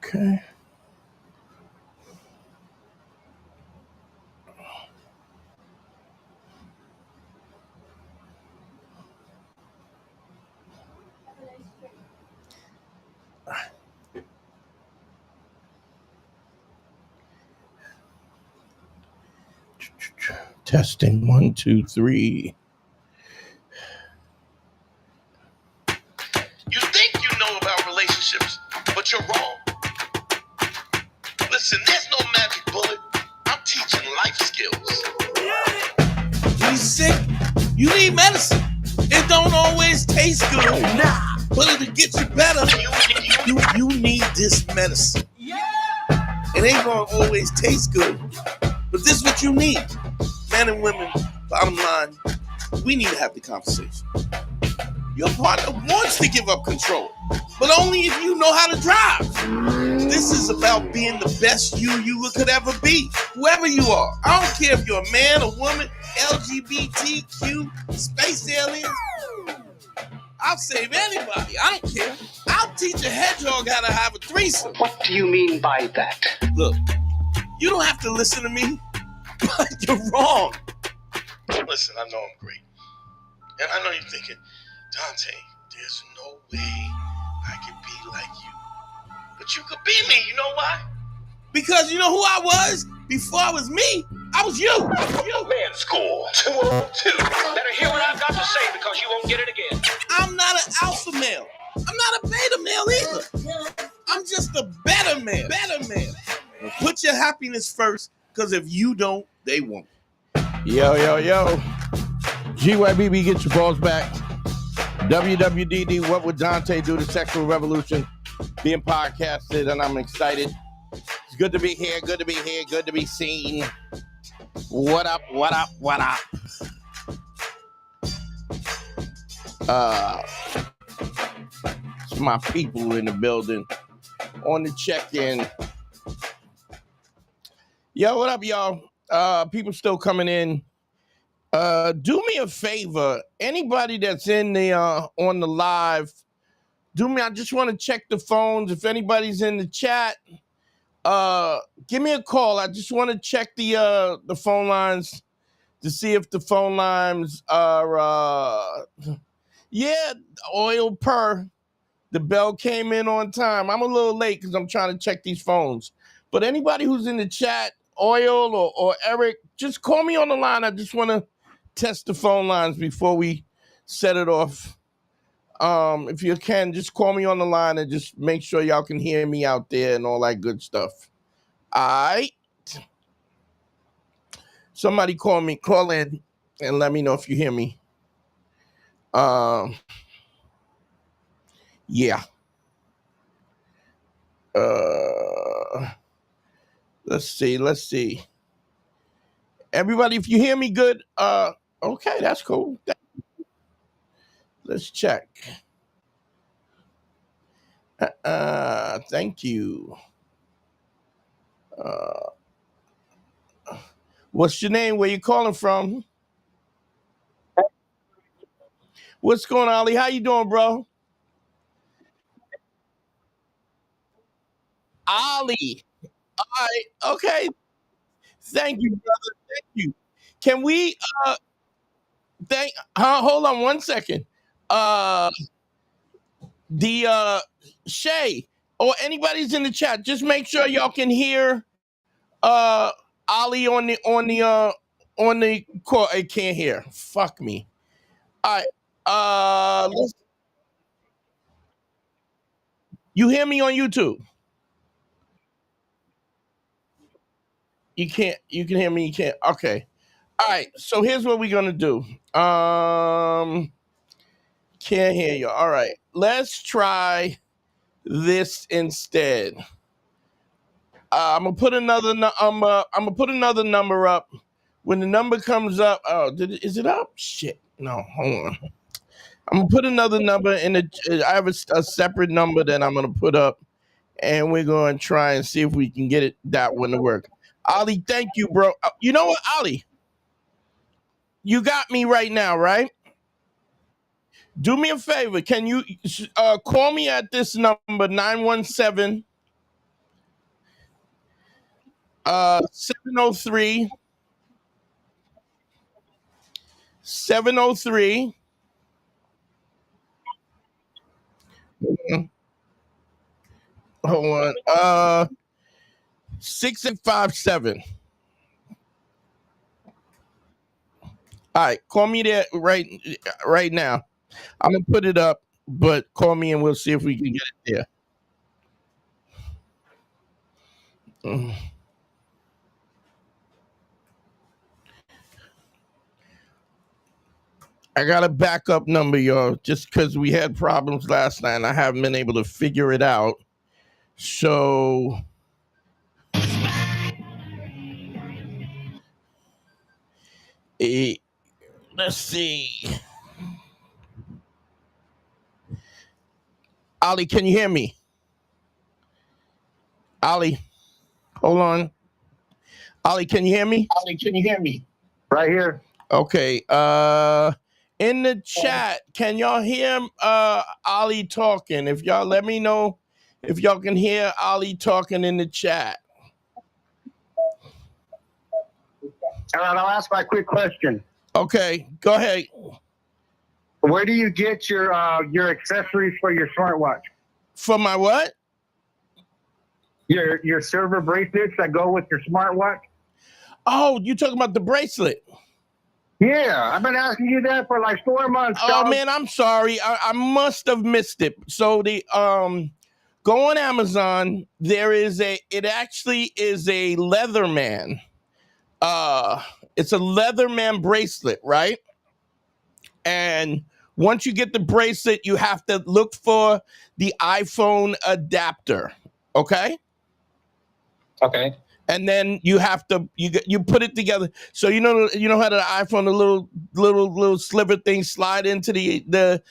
Okay. Testing 1, 2, 3. You think you know about relationships, but you're wrong. Listen, there's no magic bullet. I'm teaching life skills. You sick? You need medicine. It don't always taste good, but it'll get you better. You need this medicine. It ain't gonna always taste good, but this is what you need. Men and women, bottom line, we need to have the conversation. Your partner wants to give up control, but only if you know how to drive. This is about being the best you could ever be, whoever you are. I don't care if you're a man, a woman, LGBTQ, space aliens. I'll save anybody. I don't care. I'll teach a hedgehog how to have a threesome. What do you mean by that? Look, you don't have to listen to me, but you're wrong. Listen, I know I'm great. And I know you're thinking, Dante, there's no way I could be like you. But you could be me, you know why? Because you know who I was? Before I was me, I was you. Man, score 202. Better hear what I've got to say because you won't get it again. I'm not an alpha male. I'm not a beta male either. I'm just a better man. Now put your happiness first, because if you don't, they won't. Yo. GYBB, get your balls back. WWDD, What Would Dante Do? The Sexual Revolution being podcasted, and I'm excited. It's good to be here, good to be seen. What up? It's my people in the building on the check-in. Yo, what up, y'all? People still coming in. Do me a favor. Anybody that's in the on the live, I just want to check the phones. If anybody's in the chat, give me a call. I just want to check the phone lines to see if the phone lines are oil per. The bell came in on time. I'm a little late because I'm trying to check these phones. But anybody who's in the chat, Oil or Eric, just call me on the line. I just want to test the phone lines before we set it off. If you can, just call me on the line and just make sure y'all can hear me out there and all that good stuff. All right. Somebody call in and let me know if you hear me. Yeah. Let's see. Everybody, if you hear me good, okay, that's cool. Let's check. Thank you. What's your name? Where you calling from? What's going on, Ali? How you doing, bro? Ali. All right. Okay. Thank you, brother. Thank you. Can we hold on one second. The Shay or anybody's in the chat, just make sure y'all can hear Ali on the call. I can't hear. Fuck me. All right. You hear me on YouTube? You can't. You can hear me. You can't. Okay. All right. So here's what we're gonna do. Can't hear you. All right. Let's try this instead. I'm gonna put another. I'm gonna put another number up. When the number comes up, is it up? Shit. No. Hold on. I'm gonna put another number in the. I have a separate number that I'm gonna put up, and we're gonna try and see if we can get that one to work. Ali, thank you, bro. You know what, Ali? You got me right now, right? Do me a favor. Can you call me at this number 917 703 703. Hold on. 6857. All right, call me there right now. I'm gonna put it up, but call me and we'll see if we can get it there. Mm. I got a backup number, y'all, just because we had problems last night and I haven't been able to figure it out. So let's see. Ali, can you hear me? Ali, hold on. Ali, can you hear me? Ali, can you hear me? Right here. Okay. In the chat, can y'all hear Ali talking? If y'all let me know if y'all can hear Ali talking in the chat. All right, I'll ask my quick question. Okay, go ahead. Where do you get your accessories for your smartwatch? For my what? Your server bracelets that go with your smartwatch? Oh, you talking about the bracelet? Yeah, I've been asking you that for like 4 months. Oh dog. man, I'm sorry. I must have missed it. So the go on Amazon. It actually is a Leatherman. It's a Leatherman bracelet, right? And once you get the bracelet, you have to look for the iPhone adapter. Okay. Okay. And then you have to you put it together. So you know how the iPhone, the little sliver thing slide into the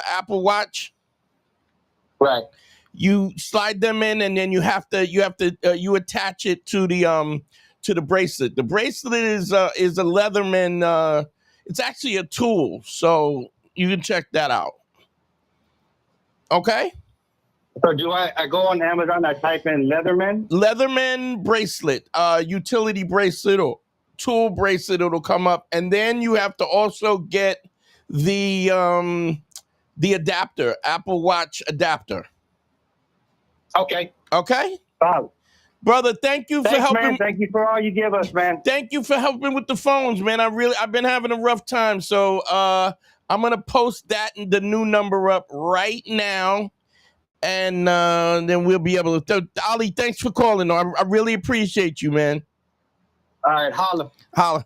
Apple Watch. Right. You slide them in, and then you attach it to the bracelet. The bracelet is a Leatherman. It's actually a tool, so you can check that out. Okay. So do I go on Amazon, I type in Leatherman bracelet, utility bracelet or tool bracelet, it'll come up. And then you have to also get the adapter, Apple Watch adapter. Okay. Okay? Wow. Brother, thank you for helping. Man. Thank you for all you give us, man. Thank you for helping with the phones, man. I've been having a rough time. So I'm gonna post the new number up right now. And then we'll be able to. Ali, thanks for calling. I really appreciate you, man. All right, holla. Holla.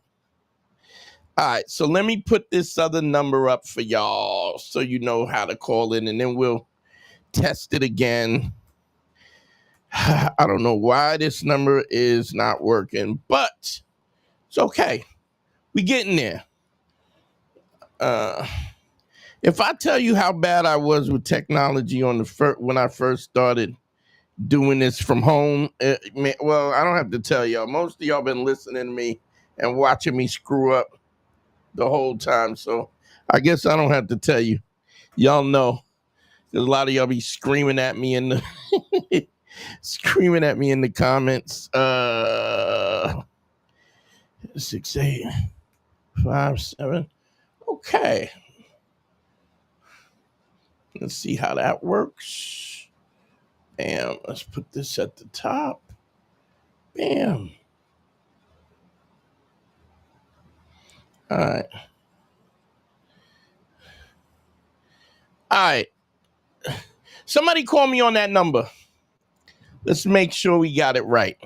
All right, so let me put this other number up for y'all so you know how to call in, and then we'll test it again. I don't know why this number is not working, but it's okay. We getting there. If I tell you how bad I was with technology when I first started doing this from home, well, I don't have to tell y'all. Most of y'all been listening to me and watching me screw up the whole time, so I guess I don't have to tell you. Y'all know. There's a lot of y'all be screaming at me in the comments. 6857. Okay. Let's see how that works. Bam. Let's put this at the top. Bam. All right. All right. Somebody call me on that number. Let's make sure we got it right.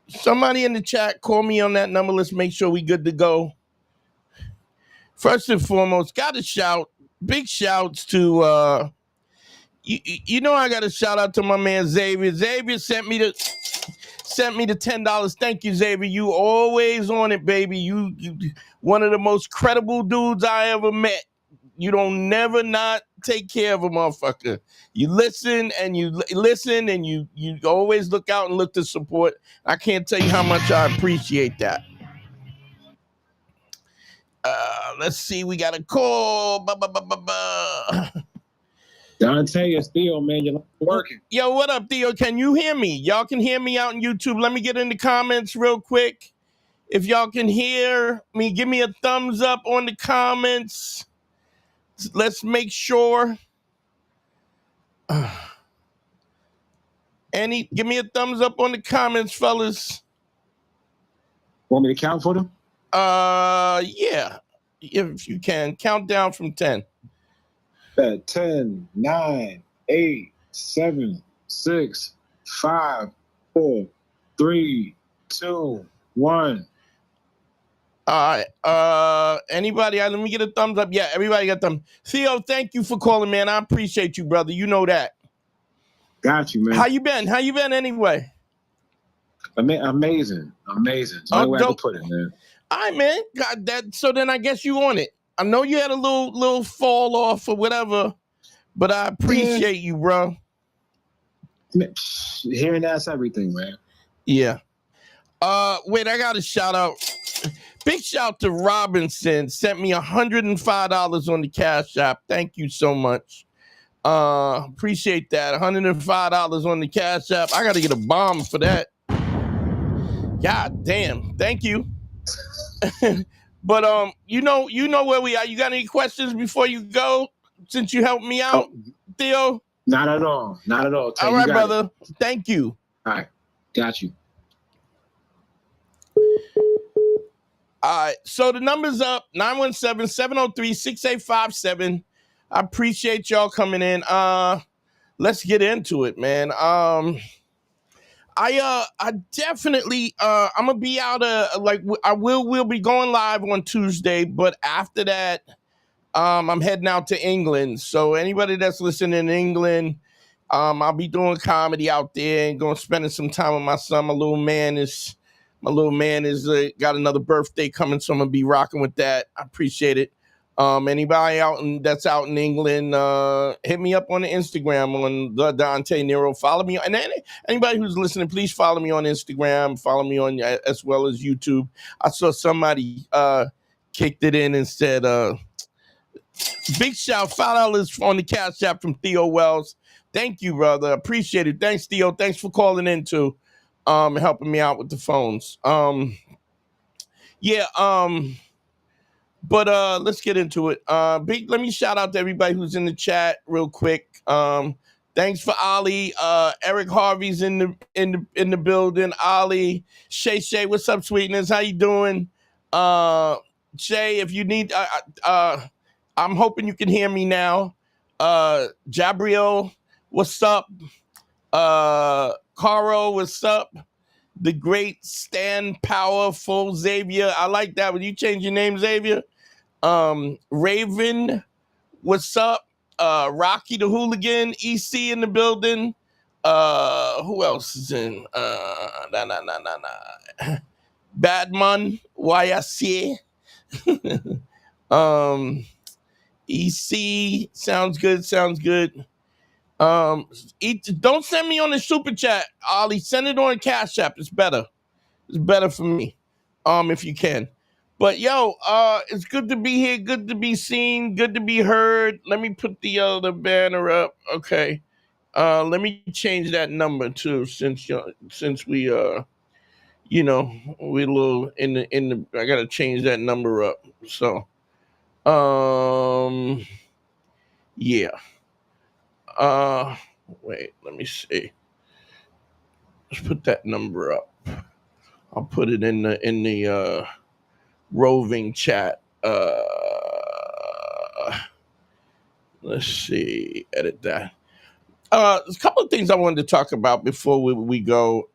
Somebody in the chat, call me on that number. Let's make sure we good to go. First and foremost, got to shout. Big shouts to you know I got to shout out to my man Xavier. Xavier sent me the $10. Thank you, Xavier. You always on it, baby. You one of the most credible dudes I ever met. You don't never not take care of a motherfucker. You listen and you always look out and look to support. I can't tell you how much I appreciate that. Let's see. We got a call. Dante, it's Theo, man. You're working. Yo, what up, Theo? Can you hear me? Y'all can hear me out on YouTube. Let me get in the comments real quick. If y'all can hear me, give me a thumbs up on the comments. Let's make sure. Give me a thumbs up on the comments, fellas. Want me to count for them? Yeah. If you can. Count down from 10. 10, 9, 8, 7, 6, 5, 4, 3, 2, 1. All right. Anybody? Let me get a thumbs up. Yeah, everybody got them. Theo, thank you for calling, man. I appreciate you, brother. You know that. Got you, man. How you been? How you been anyway? Amazing. It's no way I can put it, man. All right, man. God, so then I guess you on it. I know you had a little fall off or whatever, but I appreciate you, bro. Hearing that's everything, man. Yeah. Wait, I got a shout out. Big shout to Robinson. Sent me $105 on the Cash App. Thank you so much. Appreciate that. $105 on the Cash App. I gotta get a bomb for that. God damn. Thank you. But you know where we are. You got any questions before you go? Since you helped me out, Theo? Not at all. All right, brother. Thank you. All right. Got you. All right. So the number's up. 917-703-6857. I appreciate y'all coming in. Let's get into it, man. I definitely I'm gonna be out we'll be going live on Tuesday, but after that I'm heading out to England. So anybody that's listening in England, I'll be doing comedy out there and going spending some time with my son. My little man is got another birthday coming, so I'm gonna be rocking with that. I appreciate it. Anybody that's out in England, hit me up on the Instagram on the Dante Nero. Follow me, and anybody who's listening, please follow me on Instagram. Follow me on as well as YouTube. I saw somebody kicked it in and said, "Big shout, $5 on the Cash App from Theo Wells." Thank you, brother. Appreciate it. Thanks, Theo. Thanks for calling in too, helping me out with the phones. But let's get into it. Let me shout out to everybody who's in the chat real quick. Thanks for Ali. Eric Harvey's in the building. Ali, Shay, what's up, sweetness? How you doing? Shay, if you need, I'm hoping you can hear me now. Jabriel, what's up? Caro, what's up? The great Stan Powerful Xavier. I like that. When you change your name, Xavier. Raven, what's up? Rocky the Hooligan, EC in the building. Who else is in? Badman, YSC. EC, sounds good. Don't send me on the super chat, Ollie. Send it on Cash App. It's better for me, if you can. But yo, it's good to be here, good to be seen, good to be heard. Let me put the other banner up. Okay. Let me change that number too, since we we're a little in the I gotta change that number up. So yeah. Wait, let me see. Let's put that number up. I'll put it in the roving chat. Let's see. Edit that. There's a couple of things I wanted to talk about before we go.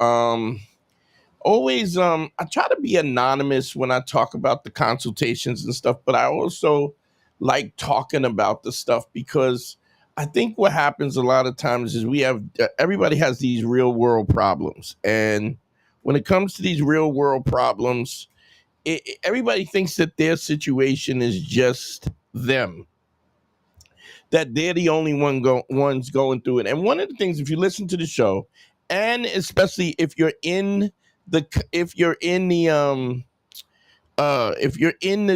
Always, I try to be anonymous when I talk about the consultations and stuff, but I also like talking about the stuff because I think what happens a lot of times is everybody has these real world problems. And when it comes to these real world problems, everybody thinks that their situation is just them, that they're the only ones going through it. And one of the things, if you listen to the show, and especially if you're in the chat, if you're in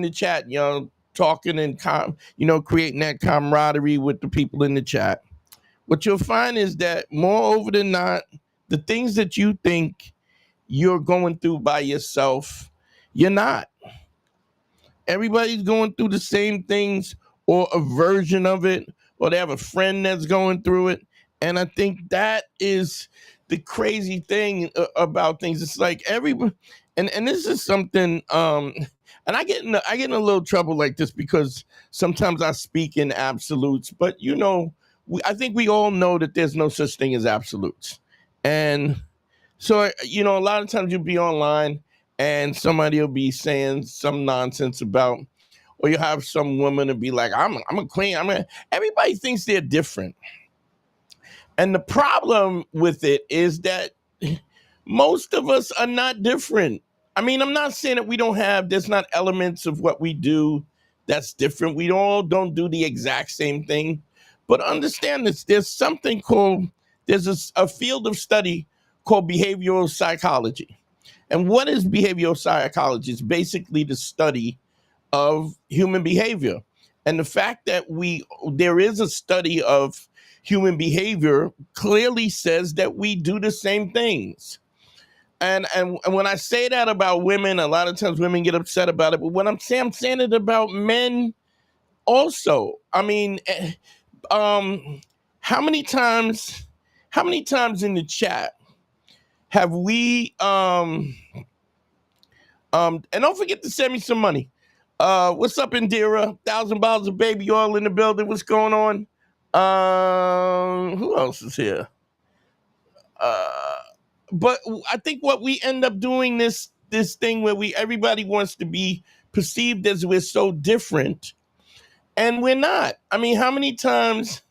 the chat, talking and creating that camaraderie with the people in the chat, what you'll find is that more over than not, the things that you think you're going through by yourself, you're not. Everybody's going through the same things or a version of it, or they have a friend that's going through it. And I think that is the crazy thing about things. It's like everybody, and this is something, and I get in a little trouble like this because sometimes I speak in absolutes, but I think we all know that there's no such thing as absolutes. And so, a lot of times you'll be online and somebody will be saying some nonsense about, or you'll have some woman to be like, I'm a queen. Everybody thinks they're different. And the problem with it is that most of us are not different. I mean, I'm not saying that there's not elements of what we do that's different. We all don't do the exact same thing. But understand this, there's a field of study called behavioral psychology. And what is behavioral psychology? It's basically the study of human behavior. And the fact that there is a study of human behavior clearly says that we do the same things. And when I say that about women, a lot of times women get upset about it. But when I'm saying it about men also. I mean, how many times in the chat have we and don't forget to send me some money. What's up, Indira? $1,000 of baby oil in the building. What's going on? Who else is here? But I think what we end up doing this thing where everybody wants to be perceived as we're so different, and we're not. I mean, how many times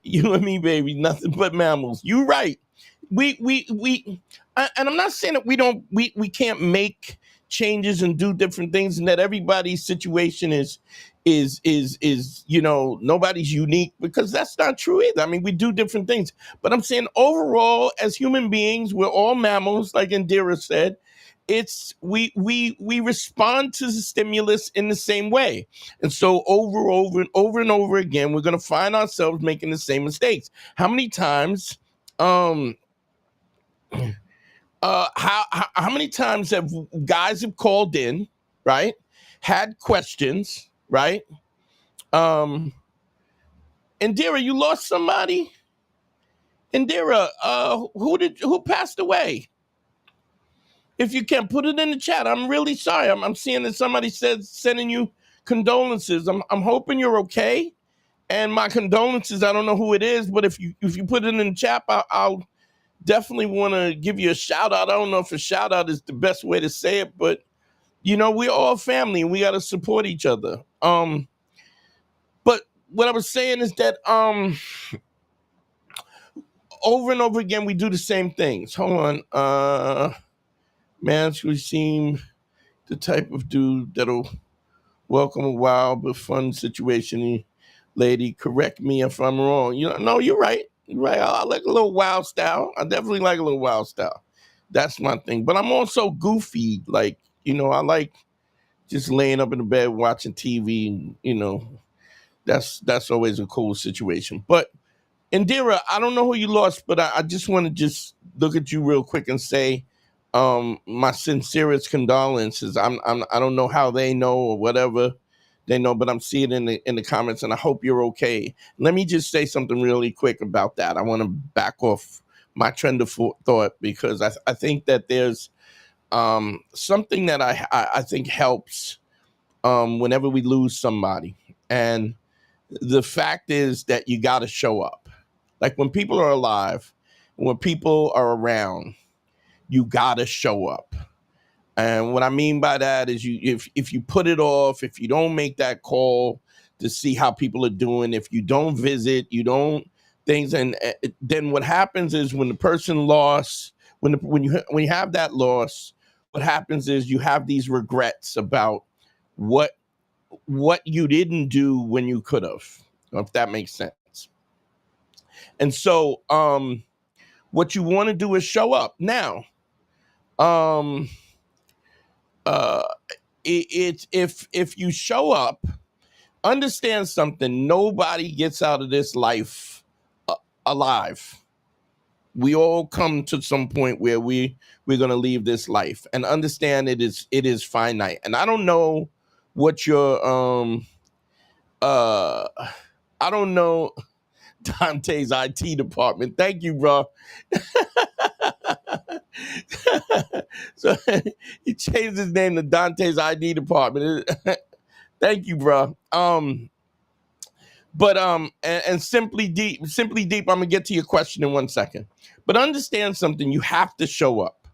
you and me, baby, nothing but mammals. You right. And I'm not saying that we can't make changes and do different things, and that everybody's situation is nobody's unique, because that's not true either. I mean, we do different things, but I'm saying overall, as human beings, we're all mammals, like Indira said. It's we respond to the stimulus in the same way, and so over and over again, we're going to find ourselves making the same mistakes. How many times? How many times have guys called in, right? Had questions, right? Indira, you lost somebody? Indira, who passed away? If you can put it in the chat, I'm really sorry. I'm seeing that somebody said sending you condolences. I'm hoping you're okay. And my condolences, I don't know who it is, but if you put it in the chat, I'll definitely want to give you a shout out. I don't know if a shout out is the best way to say it, but we're all family and we got to support each other. But what I was saying is that over and over again we do the same things. Hold on. Man, we seem the type of dude that'll welcome a wild but fun situation. Lady, correct me if I'm wrong. No, you're right. You're right. I like a little wild style. I definitely like a little wild style. That's my thing. But I'm also goofy. Like, I like just laying up in the bed watching TV. And, that's always a cool situation. But Indira, I don't know who you lost, but I just want to just look at you real quick and say my sincerest condolences. I don't know how they know or whatever they know, but I'm seeing it in the comments, and I hope you're okay. Let me just say something really quick about that. I want to back off my trend of thought, because I think that there's something that I think helps whenever we lose somebody. And the fact is that you got to show up. Like when people are alive, when people are around, you got to show up. And what I mean by that is if you put it off, if you don't make that call to see how people are doing, if you don't visit, you don't things, and then what happens is when the person lost, when you have that loss, what happens is you have these regrets about what you didn't do when you could have, if that makes sense. And so what you want to do is show up. Now, it's if you show up, understand something. Nobody gets out of this life alive. We all come to some point where we're gonna leave this life, and understand it is finite. And I don't know what your I don't know Dante's IT department. Thank you, bro. So he changed his name to Dante's ID department. Thank you, bro. But and simply deep, I'm gonna get to your question in 1 second. But understand something, you have to show up.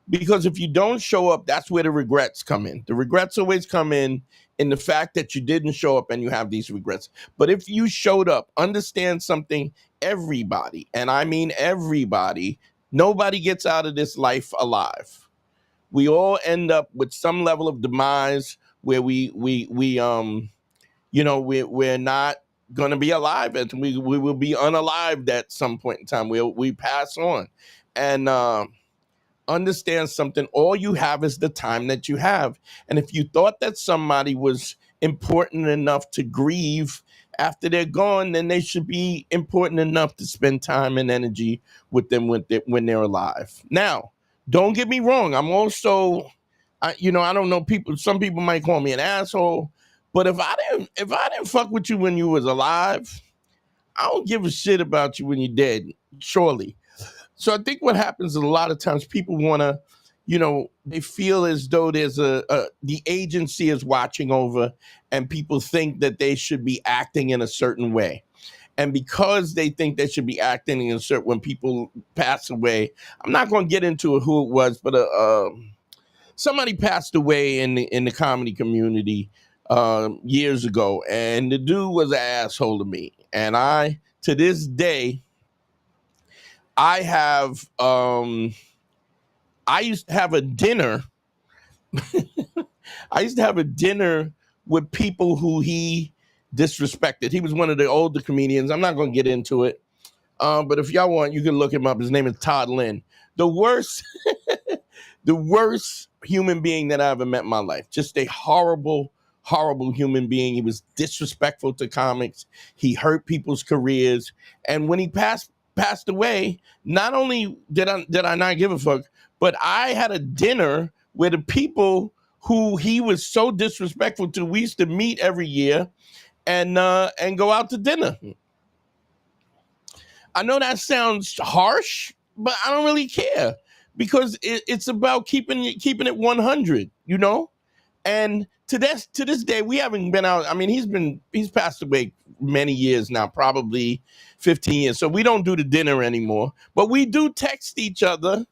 Because if you don't show up, that's where the regrets come in. The regrets always come in the fact that you didn't show up and you have these regrets. But if you showed up, understand something, everybody, and I mean everybody, nobody gets out of this life alive. We all end up with some level of demise where we're not going to be alive, and we will be unalived at some point in time. We pass on. And understand something, all you have is the time that you have. And if you thought that somebody was important enough to grieve after they're gone, then they should be important enough to spend time and energy with them when they're alive. Now, don't get me wrong, I'm also, I don't know, some people might call me an asshole, but if I didn't fuck with you when you was alive, I don't give a shit about you when you're dead, surely. So I think what happens is a lot of times people want to, they feel as though there's the agency is watching over, and people think that they should be acting in a certain way. And because they think they should be acting in a certain, when people pass away, I'm not going to get into who it was, but somebody passed away in the comedy community years ago, and the dude was an asshole to me. And to this day, I used to have a dinner. I used to have a dinner with people who he disrespected. He was one of the older comedians. I'm not going to get into it. But if y'all want, you can look him up. His name is Todd Lynn. The worst human being that I ever met in my life. Just a horrible, horrible human being. He was disrespectful to comics. He hurt people's careers. And when he passed away, not only did I not give a fuck, but I had a dinner where the people who he was so disrespectful to, we used to meet every year and go out to dinner. I know that sounds harsh, but I don't really care, because it's about keeping it 100, And to this day, we haven't been out. I mean, he's passed away many years now, probably 15 years. So we don't do the dinner anymore, but we do text each other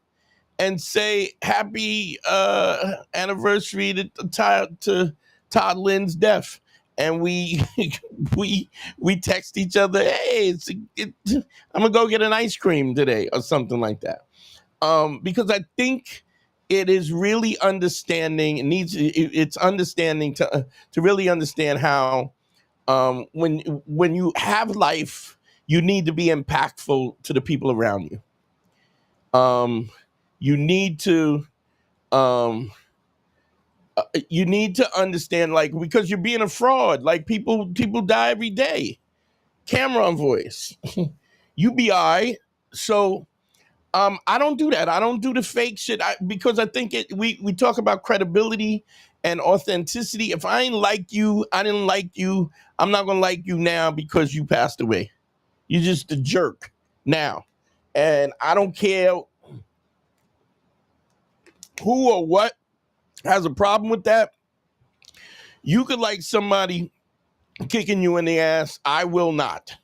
and say happy anniversary to Todd Lynn's death. And we text each other, hey, I'm gonna go get an ice cream today or something like that. Because I think it is really understanding. It's understanding to really understand how when you have life, you need to be impactful to the people around you. You need to understand, like, because you're being a fraud. Like, people die every day. Camera on voice. You be all right. So I don't do that. I don't do the fake shit, because I think we talk about credibility and authenticity. If I ain't like you, I didn't like you, I'm not gonna like you now because you passed away. You're just a jerk now. And I don't care who or what has a problem with that. You could like somebody kicking you in the ass. I will not.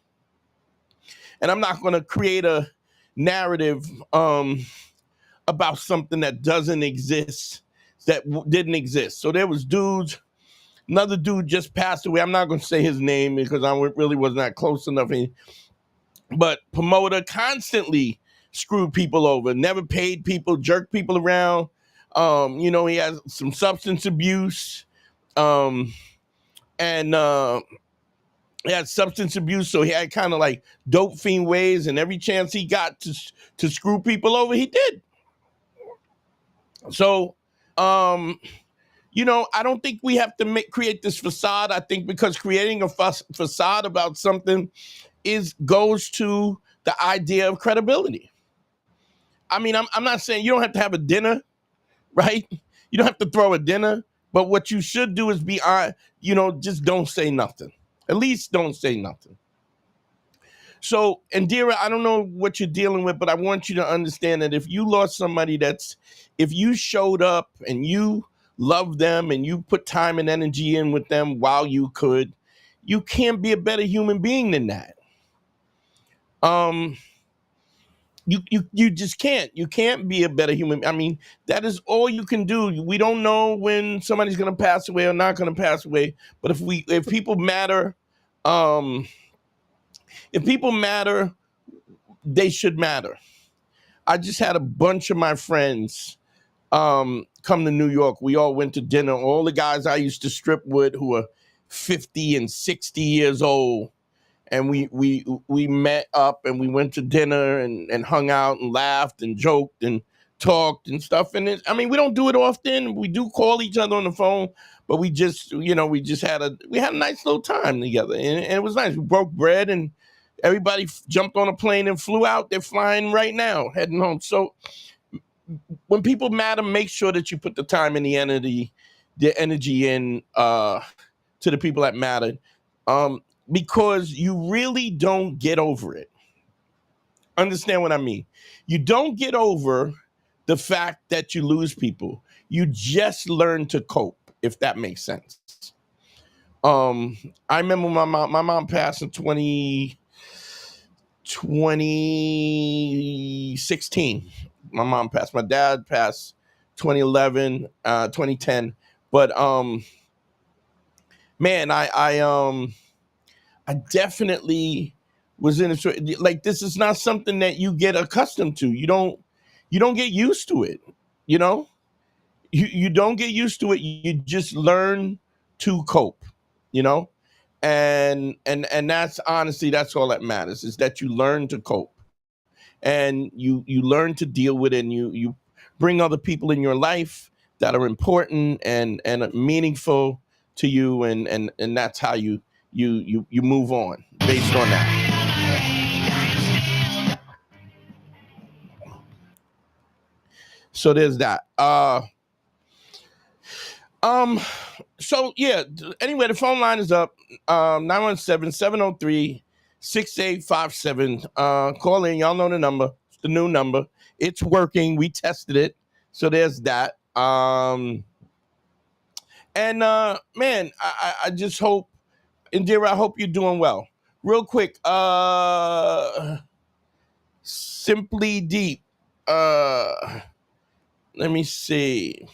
And I'm not going to create a narrative about something that doesn't exist, that didn't exist. So there was another dude just passed away. I'm not going to say his name because I really was not close enough. But promoter constantly screwed people over, never paid people, jerked people around. He has some substance abuse. And he had substance abuse, so he had kind of like dope fiend ways, and every chance he got to screw people over, he did. So, I don't think we have to create this facade. I think because creating a facade about something goes to the idea of credibility. I mean, I'm not saying you don't have to have a dinner, right? You don't have to throw a dinner, but what you should do is just don't say nothing. At least don't say nothing. So, Indira, I don't know what you're dealing with, but I want you to understand that if you lost somebody if you showed up and you loved them and you put time and energy in with them while you could, you can't be a better human being than that. You just can't. You can't be a better human. I mean, that is all you can do. We don't know when somebody's gonna pass away or not gonna pass away. But if people matter, if people matter, they should matter. I just had a bunch of my friends come to New York. We all went to dinner. All the guys I used to strip with who were 50 and 60 years old. And we met up and we went to dinner and hung out and laughed and joked and talked and stuff. And we don't do it often. We do call each other on the phone, but we had a nice little time together, and it was nice. We broke bread and everybody jumped on a plane and flew out. They're flying right now, heading home. So when people matter, make sure that you put the time and the energy in to the people that mattered. Because you really don't get over it. Understand what I mean? You don't get over the fact that you lose people. You just learn to cope, if that makes sense. I remember my mom passed in 2016. My mom passed. My dad passed 2011, 2010. But man, I definitely was in like, this is not something that you get accustomed to. You don't get used to it. You don't get used to it. You just learn to cope, and that's honestly, that's all that matters, is that you learn to cope and you learn to deal with it, and you bring other people in your life that are important and meaningful to you, and that's how you move on based on that. So there's that. So yeah, anyway, the phone line is up. 917-703-6857. Call in. Y'all know the number. It's the new number. It's working. We tested it. So there's that. And man, I just hope, Indira, I hope you're doing well. Real quick, Simply Deep. Let me see.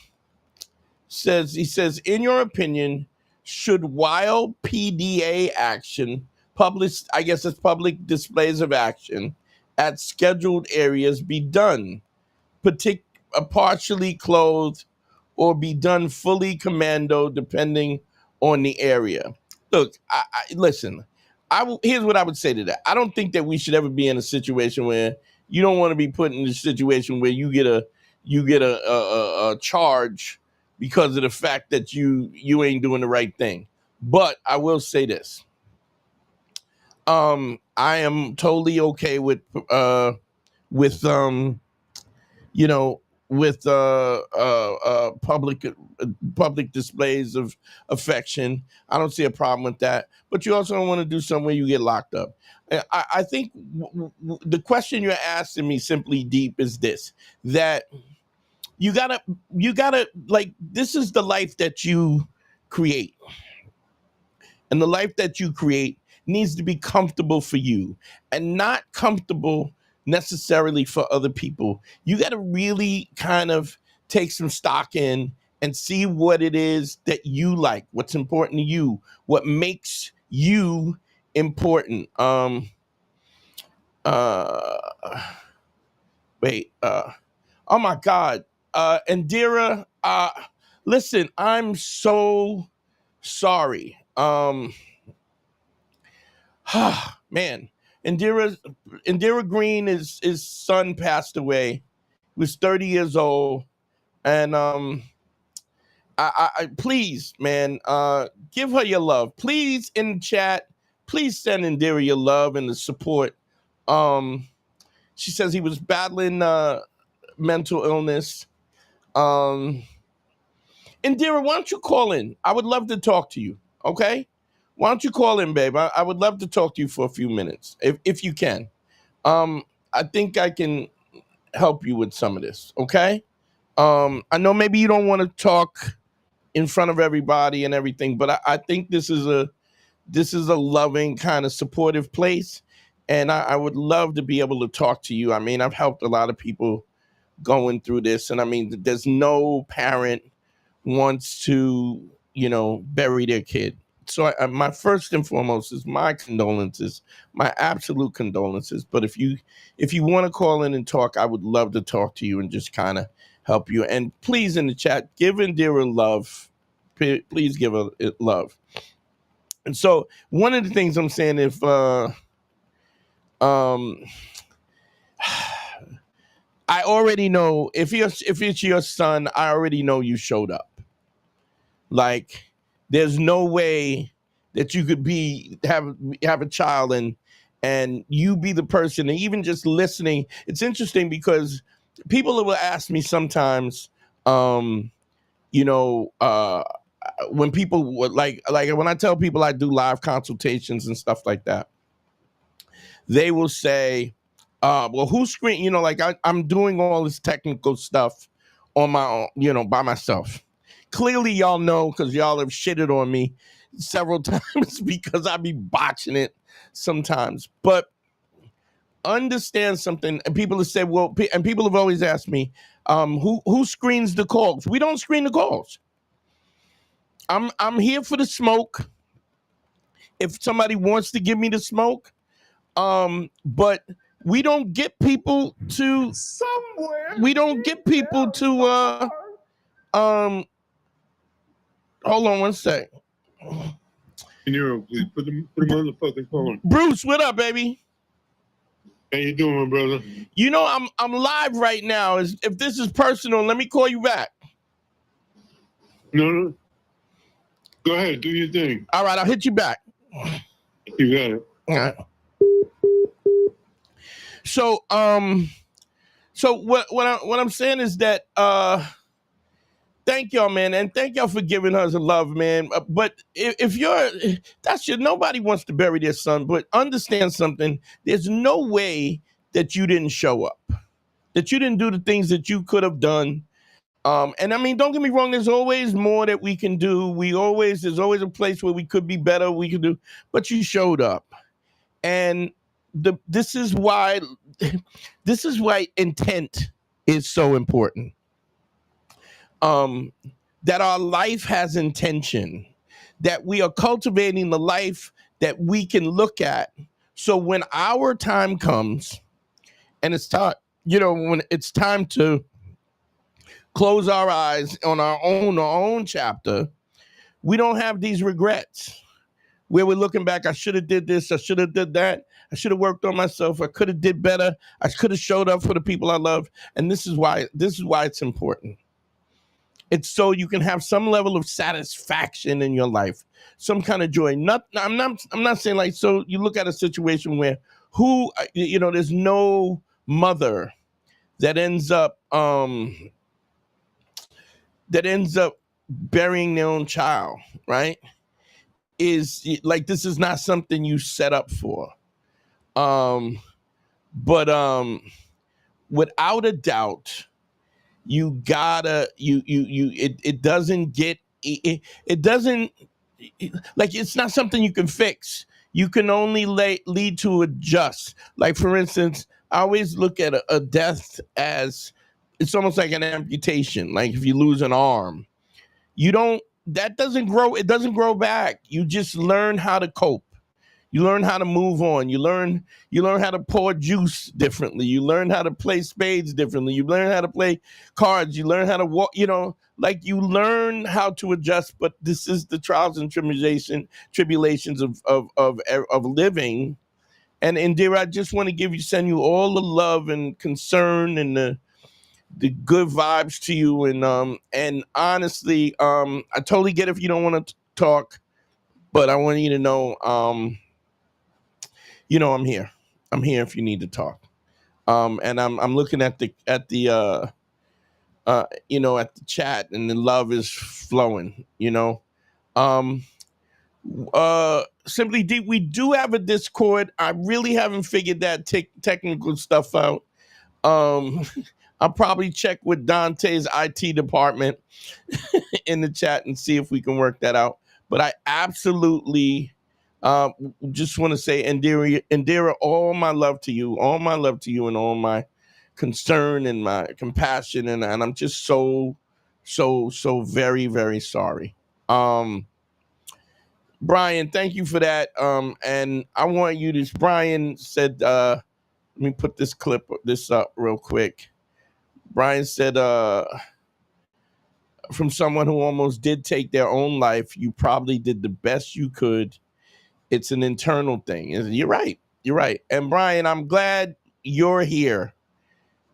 He says, in your opinion, should wild PDA action, I guess it's public displays of action, at scheduled areas be done, partially clothed, or be done fully commando, depending on the area? Look, listen, here's what I would say to that. I don't think that we should ever be in a situation where you don't want to be put in a situation where you get a charge because of the fact that you ain't doing the right thing. But I will say this. I am totally okay with public displays of affection. I don't see a problem with that. But you also don't want to do something where you get locked up. I think the question you're asking me, Simply Deep, is this: that you gotta like, this is the life that you create, and the life that you create needs to be comfortable for you and not comfortable necessarily for other people. You got to really kind of take some stock in and see what it is that you like, what's important to you, what makes you important. Wait, oh my God. Indira, listen, I'm so sorry. Man, Indira Green, his son passed away. He was 30 years old, and Please, man, give her your love. Please, in the chat, please send Indira your love and the support. She says he was battling mental illness. Indira, why don't you call in? I would love to talk to you. Okay, why don't you call in, babe? I would love to talk to you for a few minutes, if you can. I think I can help you with some of this. Okay. I know maybe you don't want to talk in front of everybody and everything, but I think this is a loving, kind of supportive place, and I would love to be able to talk to you. I mean, I've helped a lot of people going through this, and I mean, there's no parent wants to, bury their kid. So my first and foremost is my condolences, my absolute condolences. But if you want to call in and talk, I would love to talk to you and just kind of help you. And please, in the chat, give Indira love. Please give her love. And so one of the things I'm saying, if I already know if it's your son, I already know you showed up. Like, there's no way that you could have a child and you be the person. And even just listening, it's interesting because people will ask me sometimes, when people would like when I tell people I do live consultations and stuff like that, they will say, well, who's screen? I'm doing all this technical stuff on my own, by myself. Clearly, y'all know because y'all have shitted on me several times because I be botching it sometimes. But understand something, and people have said, well, and people have always asked me, who screens the calls? We don't screen the calls. I'm here for the smoke. If somebody wants to give me the smoke, but we don't get people to somewhere. We don't get people to hold on one sec. Nero, please put the motherfucking phone. Bruce, what up, baby? How you doing, brother? I'm live right now. If this is personal, let me call you back. No. Go ahead, do your thing. All right, I'll hit you back. You got it. All right. So what I'm saying is that thank y'all, man, and thank y'all for giving us a love, man. But if nobody wants to bury their son, but understand something. There's no way that you didn't show up, that you didn't do the things that you could have done. And I mean, don't get me wrong. There's always more that we can do. There's always a place where we could be better. We could do, but you showed up, and this is why intent is so important. That our life has intention, that we are cultivating the life that we can look at. So when our time comes and it's time, when it's time to close our eyes on our own chapter, we don't have these regrets where we're looking back. I should have did this. I should have did that. I should have worked on myself. I could have did better. I could have showed up for the people I love. And this is why it's important. It's so you can have some level of satisfaction in your life, some kind of joy. I'm not saying like, so you look at a situation where there's no mother that ends up burying their own child, right? Is like, this is not something you set up for. But without a doubt, you gotta, it doesn't get, it doesn't, like, it's not something you can fix. You can only lead to adjust. Like, for instance, I always look at a death as, it's almost like an amputation. Like if you lose an arm, that doesn't grow. It doesn't grow back. You just learn how to cope. You learn how to move on. You learn how to pour juice differently. You learn how to play spades differently. You learn how to play cards. You learn how to walk, like you learn how to adjust. But this is the trials and tribulations of living. And Indira, I just want to send you all the love and concern and the good vibes to you, and honestly, I totally get if you don't want to talk, but I want you to know, I'm here. I'm here if you need to talk. And I'm looking at the at the chat, and the love is flowing. Um, Simply deep. We do have a Discord. I really haven't figured that technical stuff out. Um, I'll probably check with Dante's IT department in the chat and see if we can work that out. But I absolutely just want to say, Indira, all my love to you, and all my concern and my compassion, and I'm just so very, very sorry. Brian, thank you for that. And I want you to, Brian said, let me put this up real quick. Brian said, from someone who almost did take their own life, you probably did the best you could. It's an internal thing. You're right. You're right. And Brian, I'm glad you're here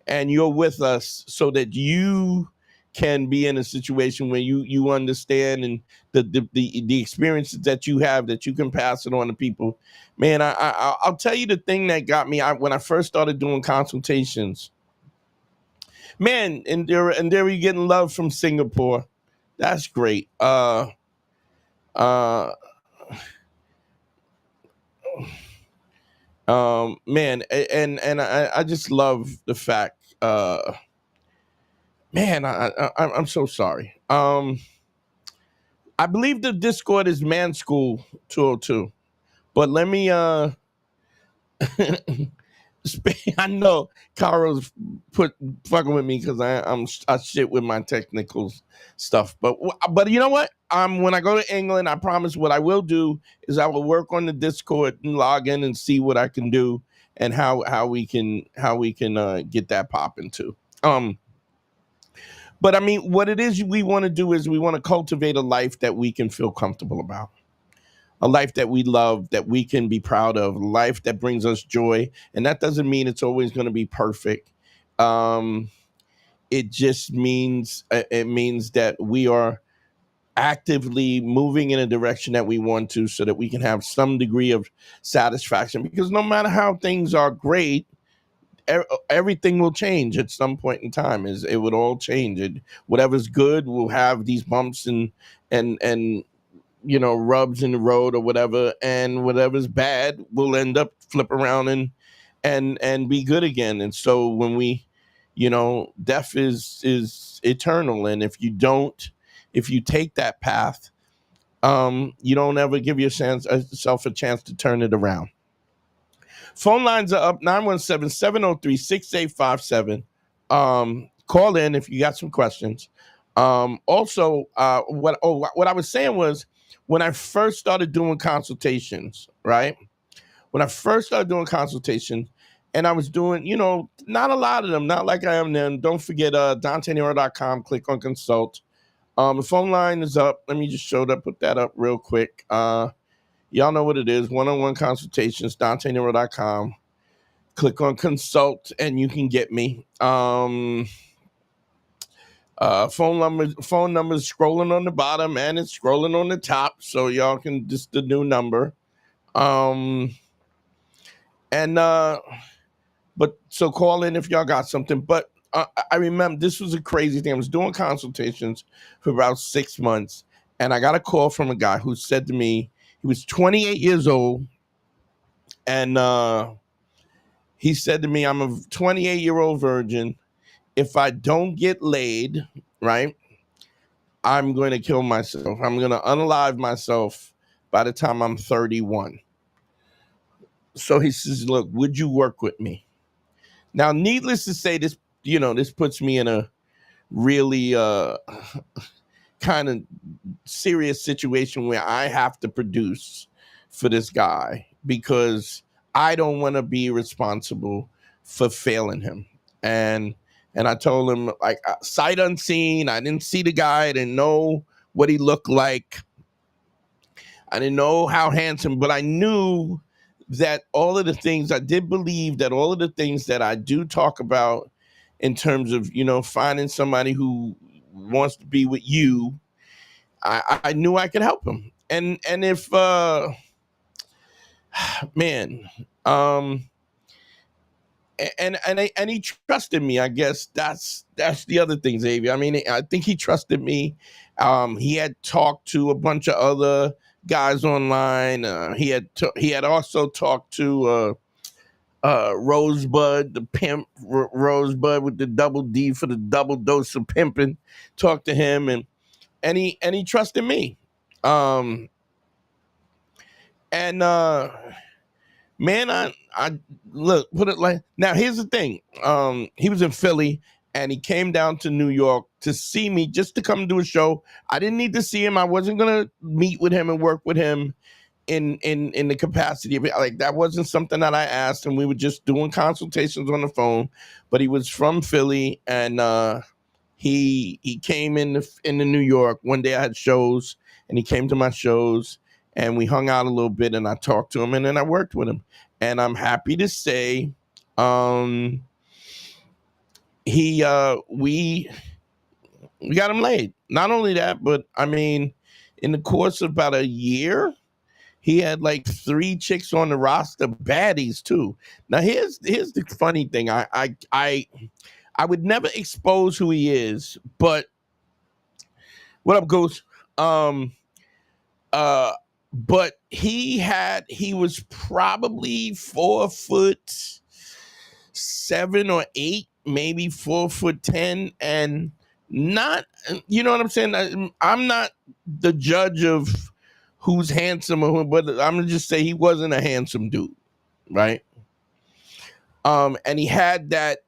and you're with us so that you can be in a situation where you understand, and the experiences that you have, that you can pass it on to people. Man, I'll tell you the thing that got me when I first started doing consultations. Man, and there you getting love from Singapore. That's great. Man, and I just love the fact. Man, I'm so sorry. I believe the Discord is Man School 202, but let me I know Carl's fucking with me because I shit with my technical stuff. But you know what? When I go to England, I promise what I will do is I will work on the Discord and log in and see what I can do and how we can get that popping too. But I mean, what it is we want to do is we want to cultivate a life that we can feel comfortable about. A life that we love, that we can be proud of, a life that brings us joy. And that doesn't mean it's always going to be perfect. It just means that we are actively moving in a direction that we want to, so that we can have some degree of satisfaction. Because no matter how things are great, everything will change at some point in time. It would all change. Whatever's good will have these bumps and rubs in the road or whatever, and whatever's bad will end up flip around and be good again. And so when we, death is eternal, and if you take that path, you don't ever give yourself a chance to turn it around. Phone lines are up, 917-703-6857. Call in if you got some questions. Also, what I was saying was, when I first started doing consultations, right? When I first started doing consultations, and I was doing, not a lot of them, not like I am now. Don't forget, DanteNero.com, click on consult. The phone line is up. Let me just put that up real quick. Y'all know what it is. One-on-one consultations, DanteNero.com. Click on consult and you can get me. Phone number is scrolling on the bottom and it's scrolling on the top, so y'all can just the new number. But so call in if y'all got something. But I remember this was a crazy thing. I was doing consultations for about 6 months, and I got a call from a guy who said to me, he was 28 years old, and he said to me, I'm a 28-year-old virgin. If I don't get laid, right, I'm going to kill myself. I'm going to unalive myself by the time I'm 31. So he says, look, would you work with me? Now, needless to say, this puts me in a really kind of serious situation where I have to produce for this guy, because I don't want to be responsible for failing him. And I told him, like, sight unseen, I didn't see the guy, I didn't know what he looked like, I didn't know how handsome, but I knew that I did believe that all of the things that I do talk about in terms of, finding somebody who wants to be with you, I knew I could help him. And if man, and he trusted me. I guess that's the other thing, Xavier. I mean, I think he trusted me. He had talked to a bunch of other guys online. He had also talked to Rosebud, the pimp, Rosebud with the double D for the double dose of pimping. Talked to him, and he trusted me. And man, I look, put it like, now here's the thing. He was in Philly and he came down to New York to see me, just to come do a show. I didn't need to see him. I wasn't gonna meet with him and work with him in the capacity of it. Like, that wasn't something that I asked, and we were just doing consultations on the phone. But he was from Philly, and he came into New York one day. I had shows, and he came to my shows, and we hung out a little bit, and I talked to him, and then I worked with him. And I'm happy to say, we got him laid. Not only that, but I mean, in the course of about a year, he had like 3 chicks on the roster, baddies too. Now here's the funny thing. I would never expose who he is, but what up, Goose? But he was probably 4'7" or 8, maybe 4'10", and not, you know what I'm saying? I'm not the judge of who's handsome or who, but I'm gonna just say he wasn't a handsome dude, right? And he had that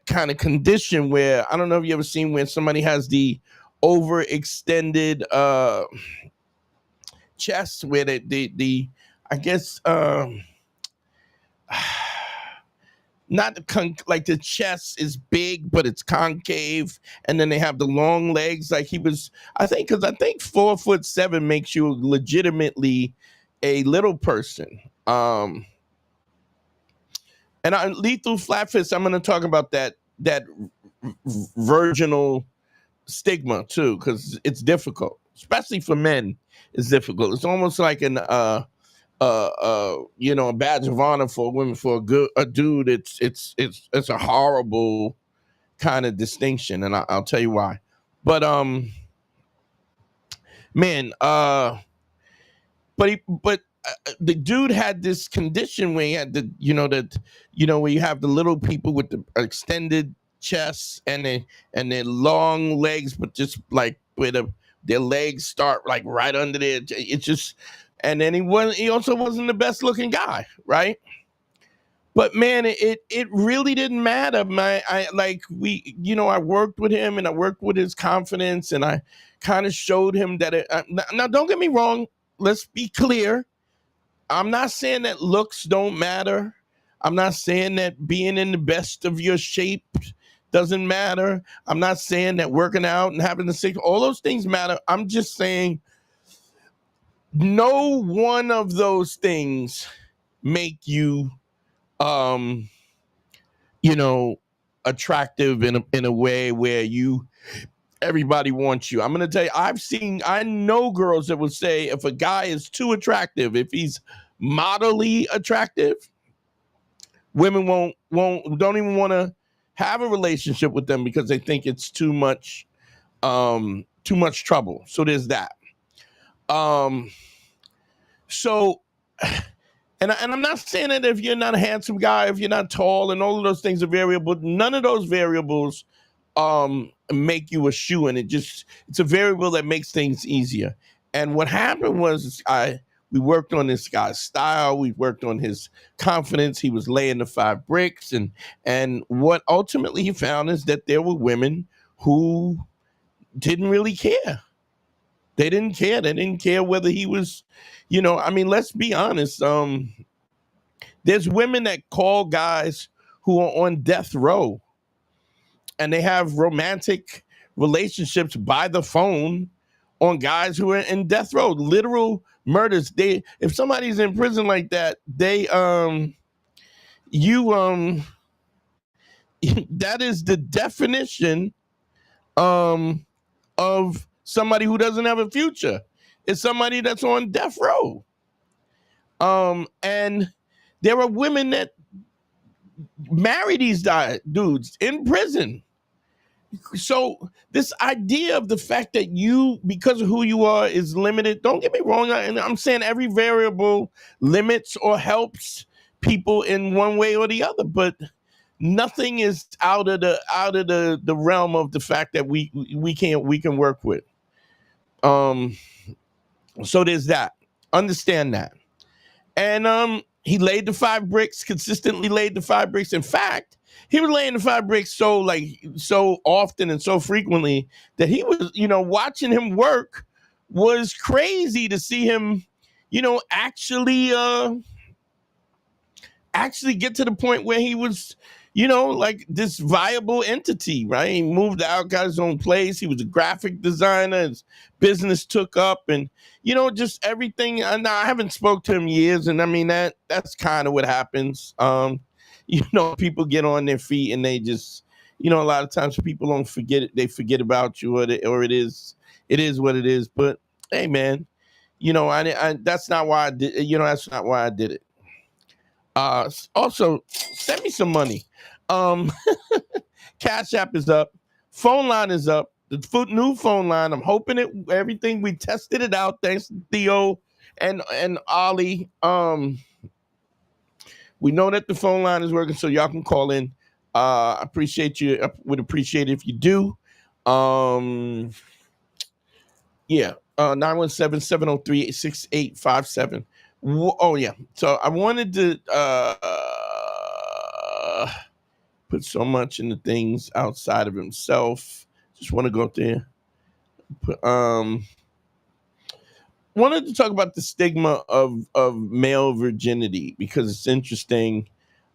kind of condition where, I don't know if you ever seen when somebody has the overextended chest, where the I guess not like the chest is big but it's concave, and then they have the long legs. Like he was, I think 4'7" makes you legitimately a little person. And on Lethal Flatfist, I'm going to talk about that virginal stigma too, because it's difficult, especially for men. It's difficult. It's almost like a badge of honor for women. For a dude, it's a horrible kind of distinction, and I'll tell you why. But man, but the dude had this condition where he had where you have the little people with the extended chests and their long legs, but just like where their legs start like right under there. It's just, and then he also wasn't the best looking guy, right? But man, it really didn't matter. I worked with him, and I worked with his confidence, and I kind of showed him that now don't get me wrong, let's be clear. I'm not saying that looks don't matter. I'm not saying that being in the best of your shape doesn't matter. I'm not saying that working out and having the sick, all those things matter. I'm just saying no one of those things make you attractive in a way where everybody wants you. I'm going to tell you, I know girls that would say if a guy is too attractive, if he's modelly attractive, women don't even want to have a relationship with them because they think it's too much trouble. So there's that. So, and I'm not saying that if you're not a handsome guy, if you're not tall, and all of those things are variable, none of those variables make you a shoo-in. It's a variable that makes things easier. And what happened was we worked on this guy's style, we worked on his confidence. He was laying the 5 bricks, and what ultimately he found is that there were women who didn't really care. They didn't care. They didn't care whether he was, let's be honest. There's women that call guys who are on death row, and they have romantic relationships by the phone on guys who are in death row, literal murders. If somebody's in prison like that, that is the definition of somebody who doesn't have a future. It's somebody that's on death row. And there are women that marry these dudes in prison. So this idea of the fact that you, because of who you are, is limited. Don't get me wrong. I'm saying every variable limits or helps people in one way or the other, but nothing is out of the realm of the fact that we can work with. So there's that. Understand that. And he laid the 5 bricks, consistently laid the 5 bricks. In fact, he was laying the 5 bricks so often and so frequently that he was, watching him work was crazy to see him, actually get to the point where he was, like this viable entity, right? He moved out, got his own place. He was a graphic designer. His business took up, and just everything. And I haven't spoke to him in years, and I mean that's kind of what happens. People get on their feet, and they just, a lot of times people don't forget it. They forget about you, or it is what it is. But hey, man, I that's not why I did. That's not why I did it. Also, send me some money. Cash App is up. Phone line is up. The new phone line. I'm hoping everything, we tested it out. Thanks to Theo and Ollie. We know that the phone line is working, so y'all can call in. I appreciate you. I would appreciate it if you do. Yeah. 917-703-6857. Oh yeah. So I wanted to put so much into things outside of himself. Just want to go up there. Wanted to talk about the stigma of male virginity, because it's interesting.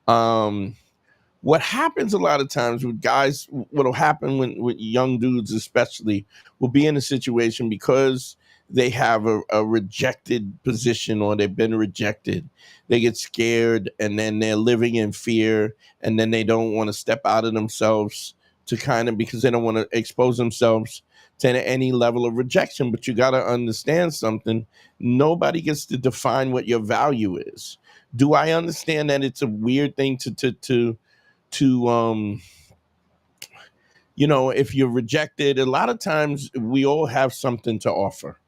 What happens a lot of times with guys, what'll happen with young dudes especially, will be in a situation because they have a rejected position, or they've been rejected. They get scared, and then they're living in fear, and then they don't want to step out of themselves because they don't want to expose themselves to any level of rejection. But you got to understand something. Nobody gets to define what your value is. Do I understand that it's a weird thing to if you're rejected? A lot of times we all have something to offer.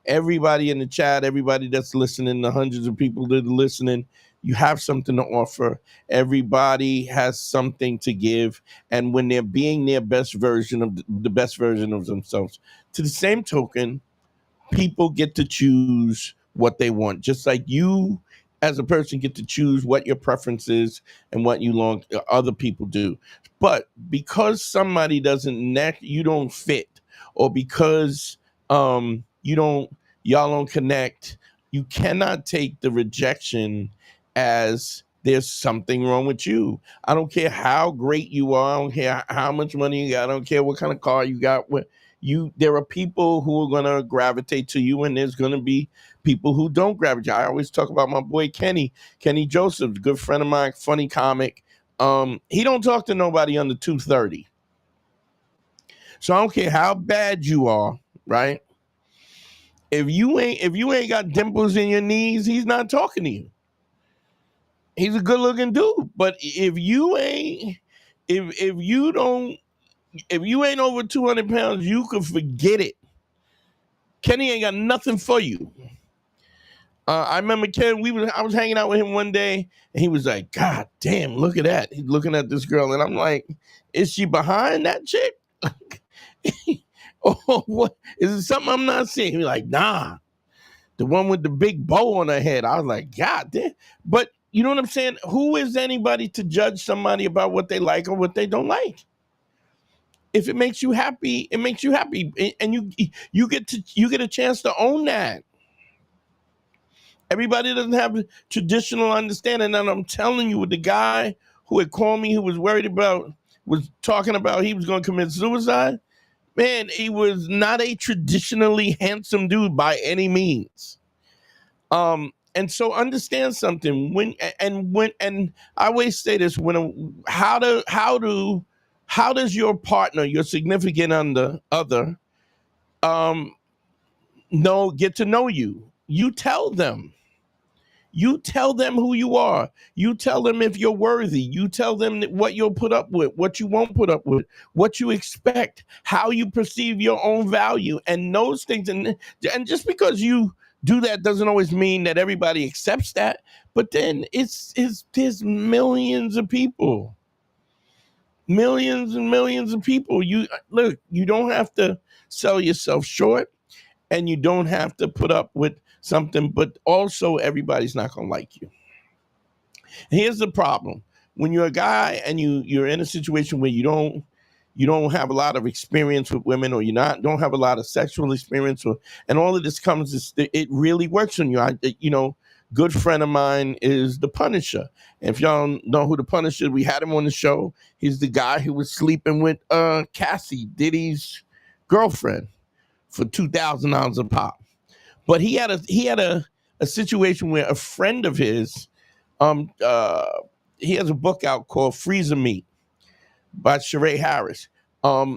Everybody in the chat, everybody that's listening, the hundreds of people that are listening, you have something to offer. Everybody has something to give. And when they're being their best version of the best version of themselves, to the same token, people get to choose what they want, just like you as a person get to choose what your preference is and what other people do. But because somebody you don't fit, or because y'all don't connect, you cannot take the rejection as there's something wrong with you. I don't care how great you are. I don't care how much money you got. I don't care what kind of car you got. There are people who are going to gravitate to you, and there's going to be people who don't gravitate. I always talk about my boy Kenny Joseph, good friend of mine, funny comic. He don't talk to nobody under 230. So I don't care how bad you are, right? If you ain't got dimples in your knees, he's not talking to you. He's a good looking dude, but if you ain't over 200 pounds, you can forget it. Kenny ain't got nothing for you. I remember Ken. I was hanging out with him one day, and he was like, "God damn, look at that!" He's looking at this girl, and I'm like, "Is she behind that chick? Oh, what is it? Something I'm not seeing?" He's like, "Nah, the one with the big bow on her head." I was like, "God damn!" But you know what I'm saying? Who is anybody to judge somebody about what they like or what they don't like? If it makes you happy, it makes you happy, and you get a chance to own that. Everybody doesn't have a traditional understanding, and I'm telling you, with the guy who had called me, who was talking about he was going to commit suicide. Man, he was not a traditionally handsome dude by any means. And so understand something and I always say this how does your partner, your significant other, get to know you? You tell them who you are. You tell them if you're worthy. You tell them what you'll put up with, what you won't put up with, what you expect, how you perceive your own value, and those things. And just because you do that doesn't always mean that everybody accepts that. But then there's millions of people, millions and millions of people. You don't have to sell yourself short, and you don't have to put up with something, but also everybody's not going to like you. Here's the problem. When you're a guy and you're in a situation where you don't have a lot of experience with women, or don't have a lot of sexual experience, and all of this comes, it really works on you. Good friend of mine is the Punisher. And if y'all know who the Punisher is, we had him on the show. He's the guy who was sleeping with Cassie, Diddy's girlfriend, for $2,000 a pop. But he had a situation where a friend of his, he has a book out called Freezer Meat by Sheree Harris.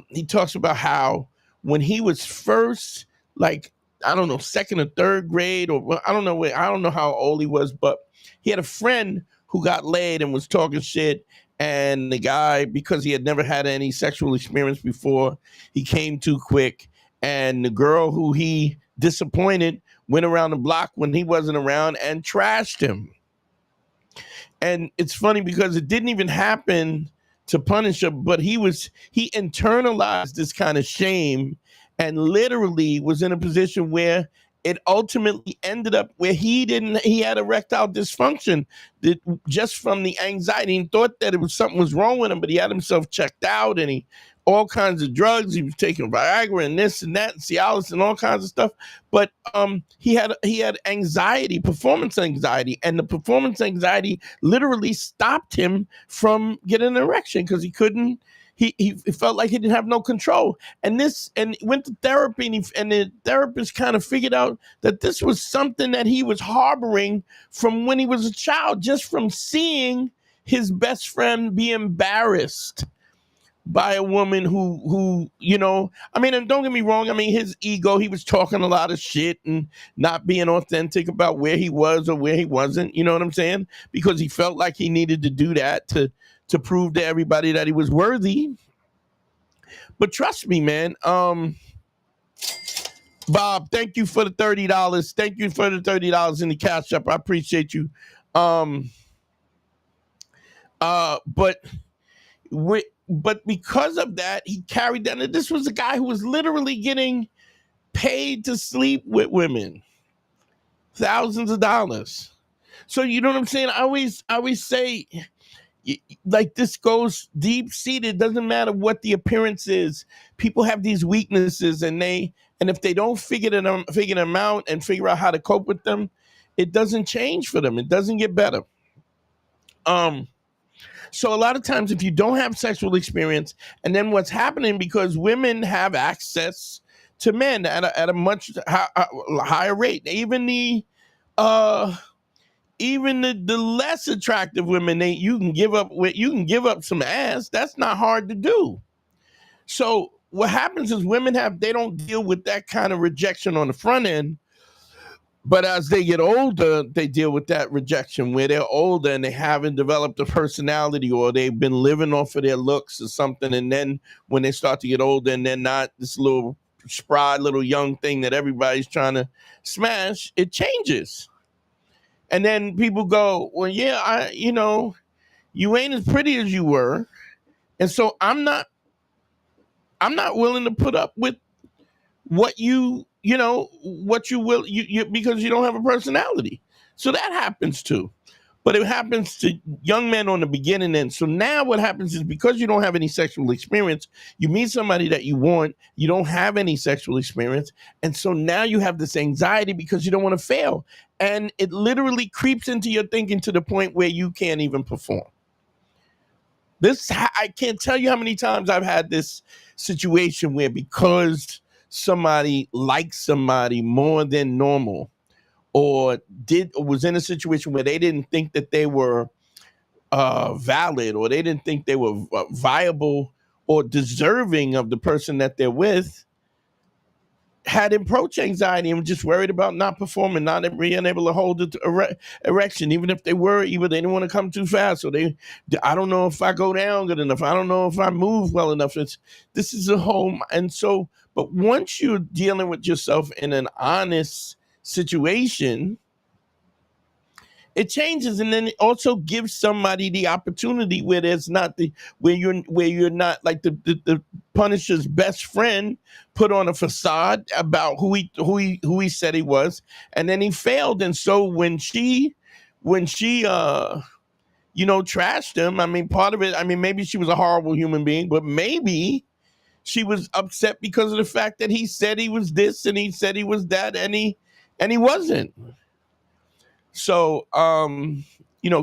He talks about how when he was first, like, I don't know, second or third grade, or I don't know how old he was, but he had a friend who got laid and was talking shit. And the guy, because he had never had any sexual experience before, he came too quick. And the girl who he disappointed went around the block when he wasn't around and trashed him. And it's funny because it didn't even happen to punish him, but he internalized this kind of shame and literally was in a position where it ultimately ended up where he had erectile dysfunction just from the anxiety, and thought that something was wrong with him, but he had himself checked out, and all kinds of drugs. He was taking Viagra and this and that and Cialis and all kinds of stuff. But he had anxiety, performance anxiety, and the performance anxiety literally stopped him from getting an erection because he couldn't. He felt like he didn't have no control. And went to therapy, and the therapist kind of figured out that this was something that he was harboring from when he was a child, just from seeing his best friend be embarrassed by a woman who and don't get me wrong, his ego, he was talking a lot of shit and not being authentic about where he was or where he wasn't, you know what I'm saying? Because he felt like he needed to do that to prove to everybody that he was worthy. But trust me, man, Bob, thank you for the $30. Thank you for the $30 in the Cash App. I appreciate you. But because of that, he carried that. And this was a guy who was literally getting paid to sleep with women, thousands of dollars. So you know what I'm saying? I always say, like, this goes deep seated. Doesn't matter what the appearance is. People have these weaknesses, and if they don't figure them out and figure out how to cope with them, it doesn't change for them. It doesn't get better. So a lot of times, if you don't have sexual experience, and then what's happening, because women have access to men at a much higher rate, even the less attractive women, you can give up some ass. That's not hard to do. So what happens is they don't deal with that kind of rejection on the front end. But as they get older, they deal with that rejection where they're older and they haven't developed a personality, or they've been living off of their looks or something. And then when they start to get older and they're not this little spry little young thing that everybody's trying to smash, it changes. And then people go, well, yeah, you ain't as pretty as you were. And so I'm not willing to put up with what you will, because you don't have a personality. So that happens too. But it happens to young men on the beginning end. So now what happens is, because you don't have any sexual experience, you meet somebody that you want, you don't have any sexual experience. And so now you have this anxiety because you don't want to fail. And it literally creeps into your thinking to the point where you can't even perform. I can't tell you how many times I've had this situation where, because somebody likes somebody more than normal, or was in a situation where they didn't think that they were valid, or they didn't think they were viable or deserving of the person that they're with, had approach anxiety and was just worried about not performing, not being able to hold the erection, even if they were, either they didn't want to come too fast, or I don't know if I go down good enough, I don't know if I move well enough. This is a whole, and so, but once you're dealing with yourself in an honest situation, it changes, and then it also gives somebody the opportunity where there's not where you're not like the Punisher's best friend put on a facade about who he said he was, and then he failed. And so when she trashed him, I mean, part of it, I mean, maybe she was a horrible human being, but maybe she was upset because of the fact that he said he was this and he said he was that, and he wasn't. So,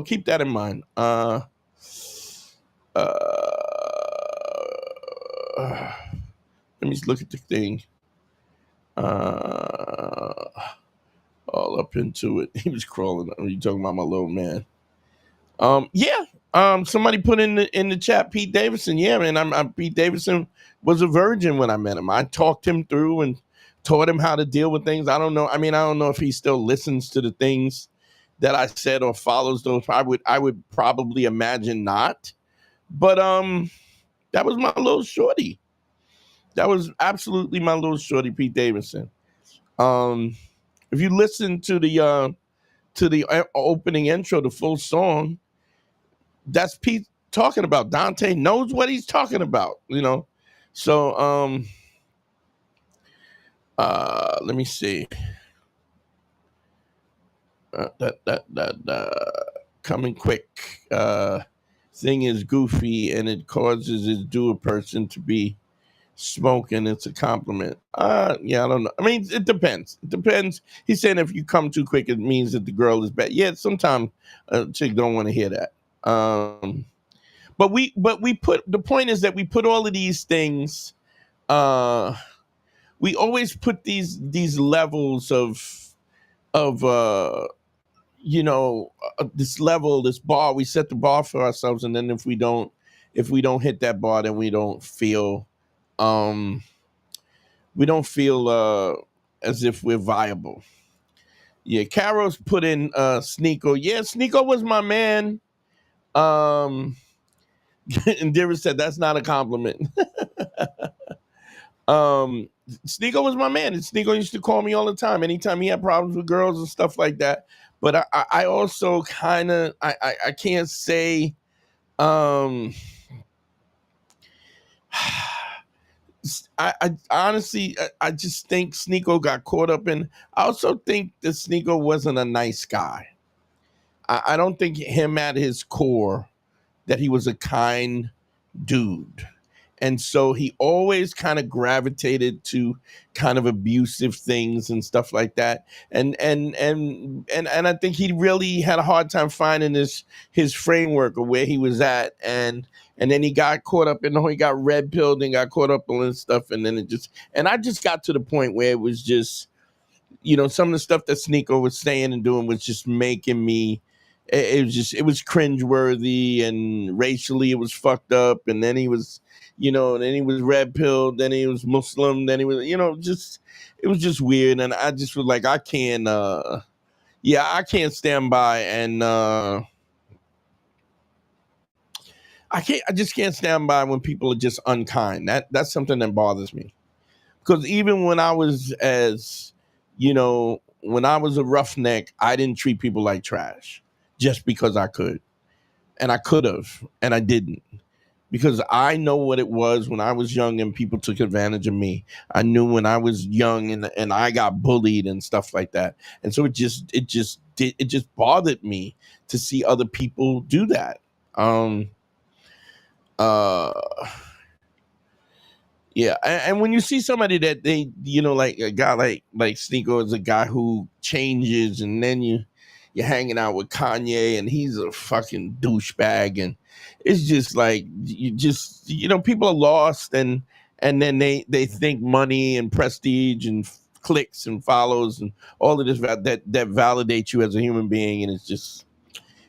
keep that in mind. Let me just look at the thing. All up into it. He was crawling. Are you talking about my little man? Yeah. Somebody put in the chat, Pete Davidson. Yeah, man. Pete Davidson was a virgin when I met him. I talked him through and taught him how to deal with things. I don't know. I mean, I don't know if he still listens to the things that I said or follows those. I would probably imagine not. But that was my little shorty. That was absolutely my little shorty, Pete Davidson. If you listen to the opening intro, the full song, that's Pete talking about. Dante knows what he's talking about, So let me see. Coming quick. Thing is goofy and it causes his doer person to be smoking. It's a compliment. Yeah, I don't know. I mean, it depends. It depends. He's saying if you come too quick, it means that the girl is bad. Yeah, sometimes a chick don't want to hear that. But we put, the point is that we put all of these things. We always put these levels of this level, this bar. We set the bar for ourselves, and then if we don't hit that bar, then we don't feel as if we're viable. Yeah, Carol's put in Sneeko. Yeah, Sneeko was my man. And Dira said that's not a compliment. Sneeko was my man, and Sneeko used to call me all the time anytime he had problems with girls and stuff like that. But I also kind of I can't say I honestly I just think Sneeko got caught up in. I also think that Sneeko wasn't a nice guy. I don't think him at his core that he was a kind dude. And so he always kind of gravitated to kind of abusive things and stuff like that. And I think he really had a hard time finding his framework of where he was at. And then he got caught up in he got red pilled and got caught up on this stuff. And then I just got to the point where it was just, some of the stuff that Sneeko was saying and doing was just making me, it was cringeworthy, and racially it was fucked up. And then he was, and then he was red pilled, then he was Muslim, then he was, it was just weird. And I just was like, I can't stand by and I just can't stand by when people are just unkind. That's something that bothers me. Because even when I was when I was a roughneck, I didn't treat people like trash just because I could. And I could have, and I didn't. Because I know what it was when I was young and people took advantage of me. I knew when I was young and I got bullied and stuff like that. And so it just bothered me to see other people do that. Yeah, and when you see somebody that they, like a guy like Sneeko is a guy who changes, and then you're hanging out with Kanye and he's a fucking douchebag, and it's just like people are lost, and then they think money and prestige and clicks and follows and all of this that validates you as a human being, and it's just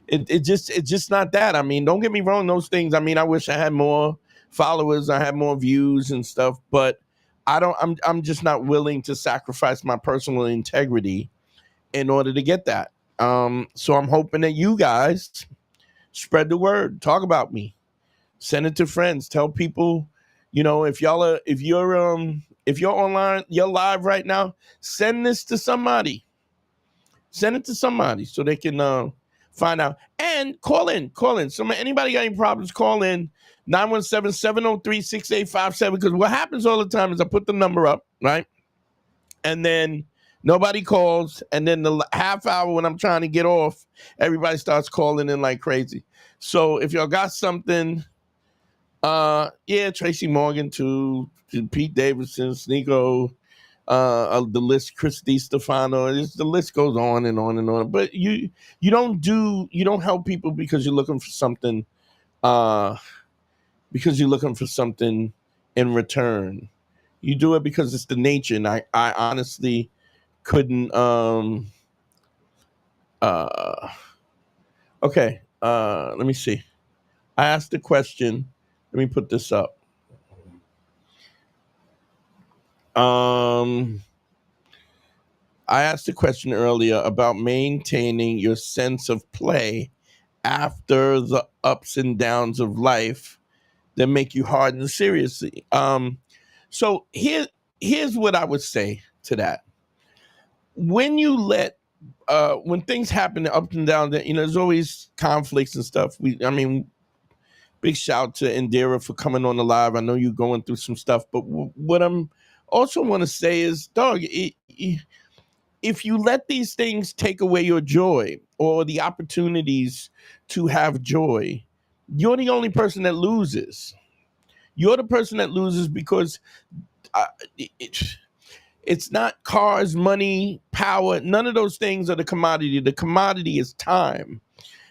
it's just not that. I mean, don't get me wrong, those things. I mean, I wish I had more followers, I had more views and stuff, but I'm just not willing to sacrifice my personal integrity in order to get that. So I'm hoping that you guys spread the word, talk about me, send it to friends, tell people, if you're online, you're live right now, send this to somebody. Send it to somebody so they can find out. And call in. Anybody got any problems, call in 917-703-6857. Because what happens all the time is I put the number up, right? And then nobody calls. And then the half hour when I'm trying to get off, everybody starts calling in like crazy. So if y'all got something, Tracy Morgan to Pete Davidson, Sneeko, the list, Chris Stefano, the list goes on and on and on. But you don't help people because you're looking for something, in return. You do it because it's the nature. And I honestly couldn't. Okay. Let me see. I asked a question. Let me put this up. I asked a question earlier about maintaining your sense of play after the ups and downs of life that make you harden seriously. So here's what I would say to that. When you when things happen up and down, there's always conflicts and stuff. Big shout to Indira for coming on the live. I know you're going through some stuff, but what I'm also want to say is, dog, if you let these things take away your joy or the opportunities to have joy, you're the only person that loses. You're the person that loses because it's not cars, money, power. None of those things are the commodity. The commodity is time.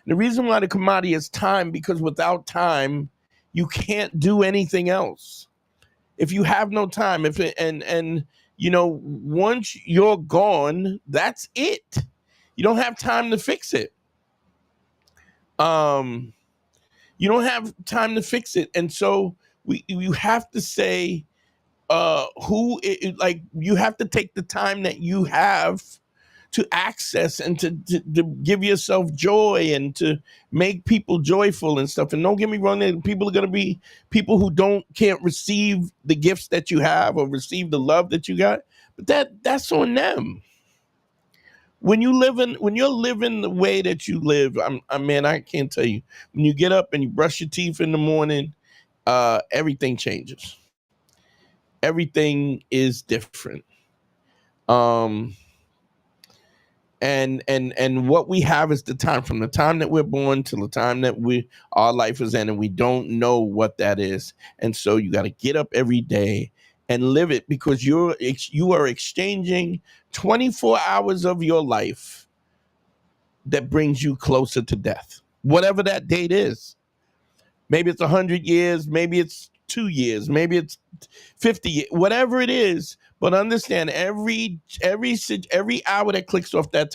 The reason why the commodity is time, because without time, you can't do anything else. If you have no time, once you're gone, that's it. You don't have time to fix it. You don't have time to fix it, and so you have to say, you have to take the time that you have to access and to give yourself joy and to make people joyful and stuff. And don't get me wrong, people are going to be people who can't receive the gifts that you have or receive the love that you got, but that's on them. When you're living the way that you live, I can't tell you, when you get up and you brush your teeth in the morning, everything changes. Everything is different. And what we have is the time, from the time that we're born till the time that our life is in, and we don't know what that is. And so you got to get up every day and live it, because you are exchanging 24 hours of your life that brings you closer to death, whatever that date is. Maybe it's 100 years, maybe it's 2 years, maybe it's 50 years, whatever it is. But understand, every hour that clicks off that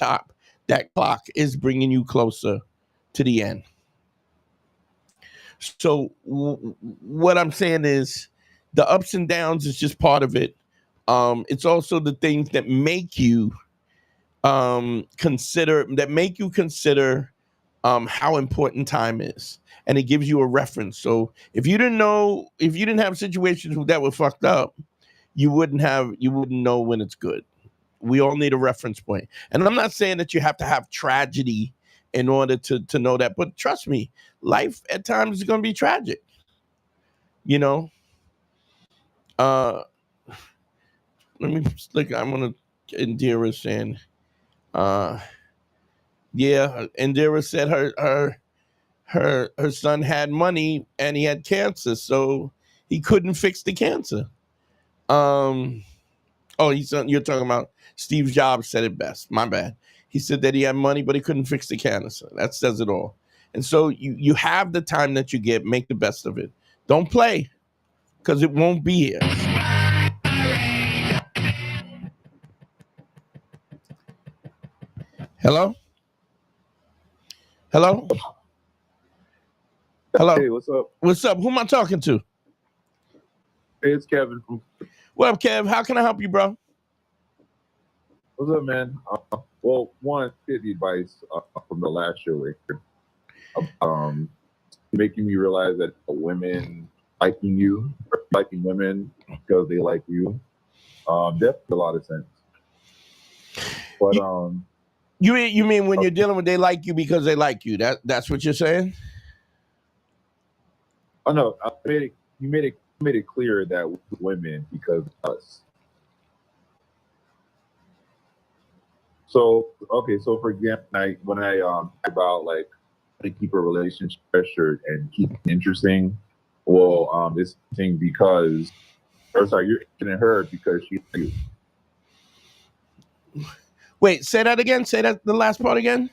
clock is bringing you closer to the end. So what I'm saying is, the ups and downs is just part of it. It's also the things that make you consider how important time is, and it gives you a reference. So if you didn't have situations that were fucked up, you wouldn't know when it's good. We all need a reference point. And I'm not saying that you have to have tragedy in order to know that, but trust me, life at times is going to be tragic. Let me look. I'm going to Indira saying, Indira said her son had money and he had cancer, so he couldn't fix the cancer. You're talking about Steve Jobs said it best. My bad. He said that he had money, but he couldn't fix the cancer. That says it all. And so you have the time that you get, make the best of it. Don't play, because it won't be here. Hello? Hello? Hello? Hey, what's up? What's up? Who am I talking to? Hey, it's Kevin. What up, Kev? How can I help you, bro? What's up, man? Well, one, get the advice from the last show, making me realize that women liking you, liking women because they like you, that makes a lot of sense. But You mean when you're dealing with they like you because they like you? That's what you're saying? oh no, you made it clear that women because of us. So okay, so for example, when I about like to keep a relationship pressured and keep it interesting, well, it's interesting because, or sorry, you're interested in her because she's you. Wait, say that again. Say that the last part again.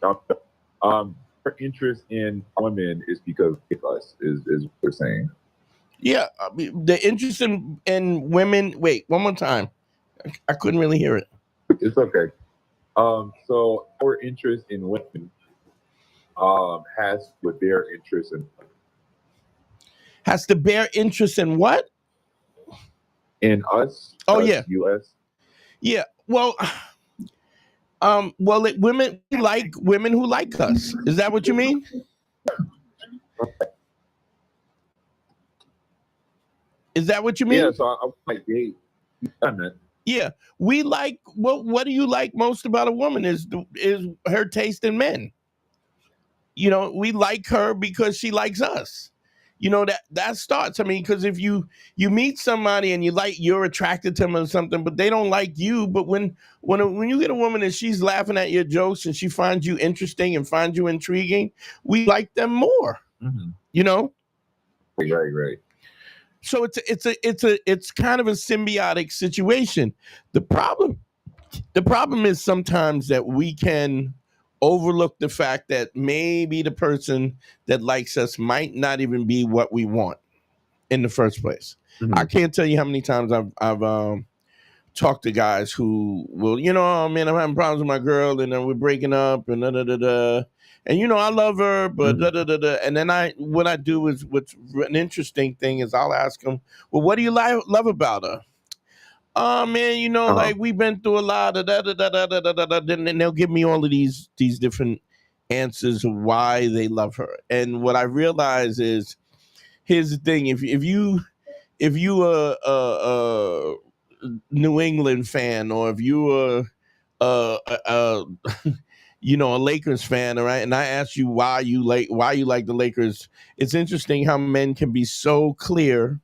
Her interest in women is because of us, is what we're saying. Yeah, the interest in women. Wait, one more time. I couldn't really hear it. It's okay. So our interest in women has with their interest Has to bear interest in what? in us. Oh yeah, U.S. yeah. Well, women like women who like us. Is that what you mean? Is that what you mean? Yeah. So I might date. Yeah, we like. What do you like most about a woman? Is her taste in men. You know, we like her because she likes us. You know, that starts. I mean, because if you meet somebody and you're attracted to them or something, but they don't like you. But when you get a woman and she's laughing at your jokes and she finds you interesting and finds you intriguing, we like them more. Mm-hmm. You know. Right. So it's kind of a symbiotic situation. The problem is sometimes that we can overlook the fact that maybe the person that likes us might not even be what we want in the first place. Mm-hmm. I can't tell you how many times I've talked to guys who will, oh, man, I'm having problems with my girl and then we're breaking up and and I love her, but and then what I do is, what's an interesting thing is I'll ask them, well, what do you love about her? Oh man, like we've been through a lot of then they'll give me all of these different answers of why they love her. And what I realize is, here's the thing: if you a New England fan, or if you a a Lakers fan, all right, and I ask you why you like the Lakers, it's interesting how men can be so clear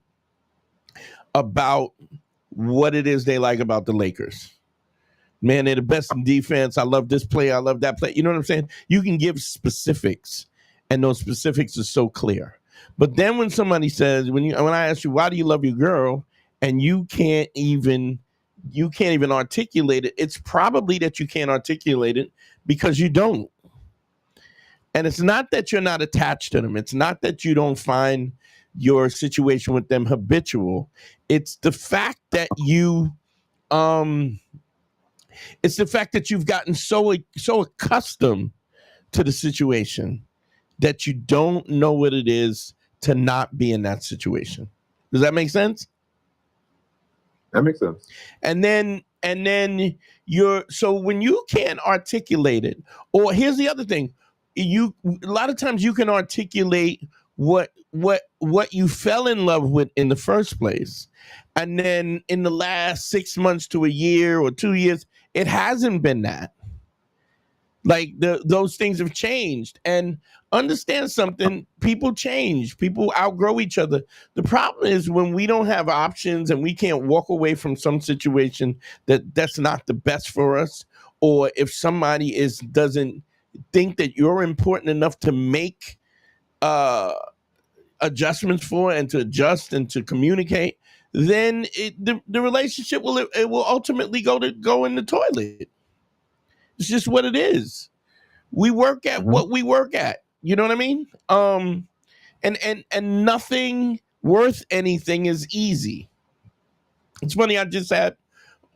about what it is they like about the Lakers. Man, they're the best in defense. I love this play. I love that play. You know what I'm saying? You can give specifics, and those specifics are so clear. But then when somebody says, when I ask you, why do you love your girl, and you can't even articulate it, it's probably that you can't articulate it because you don't. And it's not that you're not attached to them. It's not that you don't find your situation with them habitual. It's the fact that you've gotten so accustomed to the situation that you don't know what it is to not be in that situation. Does that make sense? That makes sense. And then so when you can't articulate it, or here's the other thing, a lot of times you can articulate what you fell in love with in the first place, and then in the last 6 months to a year or 2 years, it hasn't been that. Like those things have changed. And understand something, people change, people outgrow each other. The problem is when we don't have options and we can't walk away from some situation that's not the best for us, or if somebody doesn't think that you're important enough to make adjustments for, and to adjust and to communicate, then the relationship will ultimately go in the toilet. It's just what it is. We work at what we work at. You know what I mean? And nothing worth anything is easy. It's funny. I just had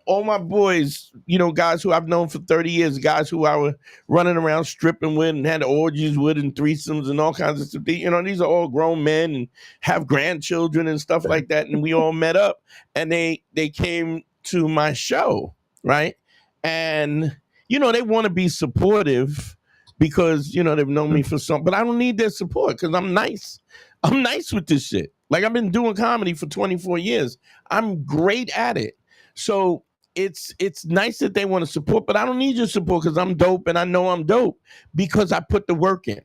all my boys, you know, guys who I've known for 30 years, guys who I were running around stripping with and had orgies with and threesomes and all kinds of stuff. You know, these are all grown men and have grandchildren and stuff like that. And we all met up and they came to my show, right? And, you know, they want to be supportive because, you know, they've known me for some, but I don't need their support because I'm nice. I'm nice with this shit. Like I've been doing comedy for 24 years. I'm great at it. So it's nice that they want to support, but I don't need your support because I'm dope and I know I'm dope because I put the work in,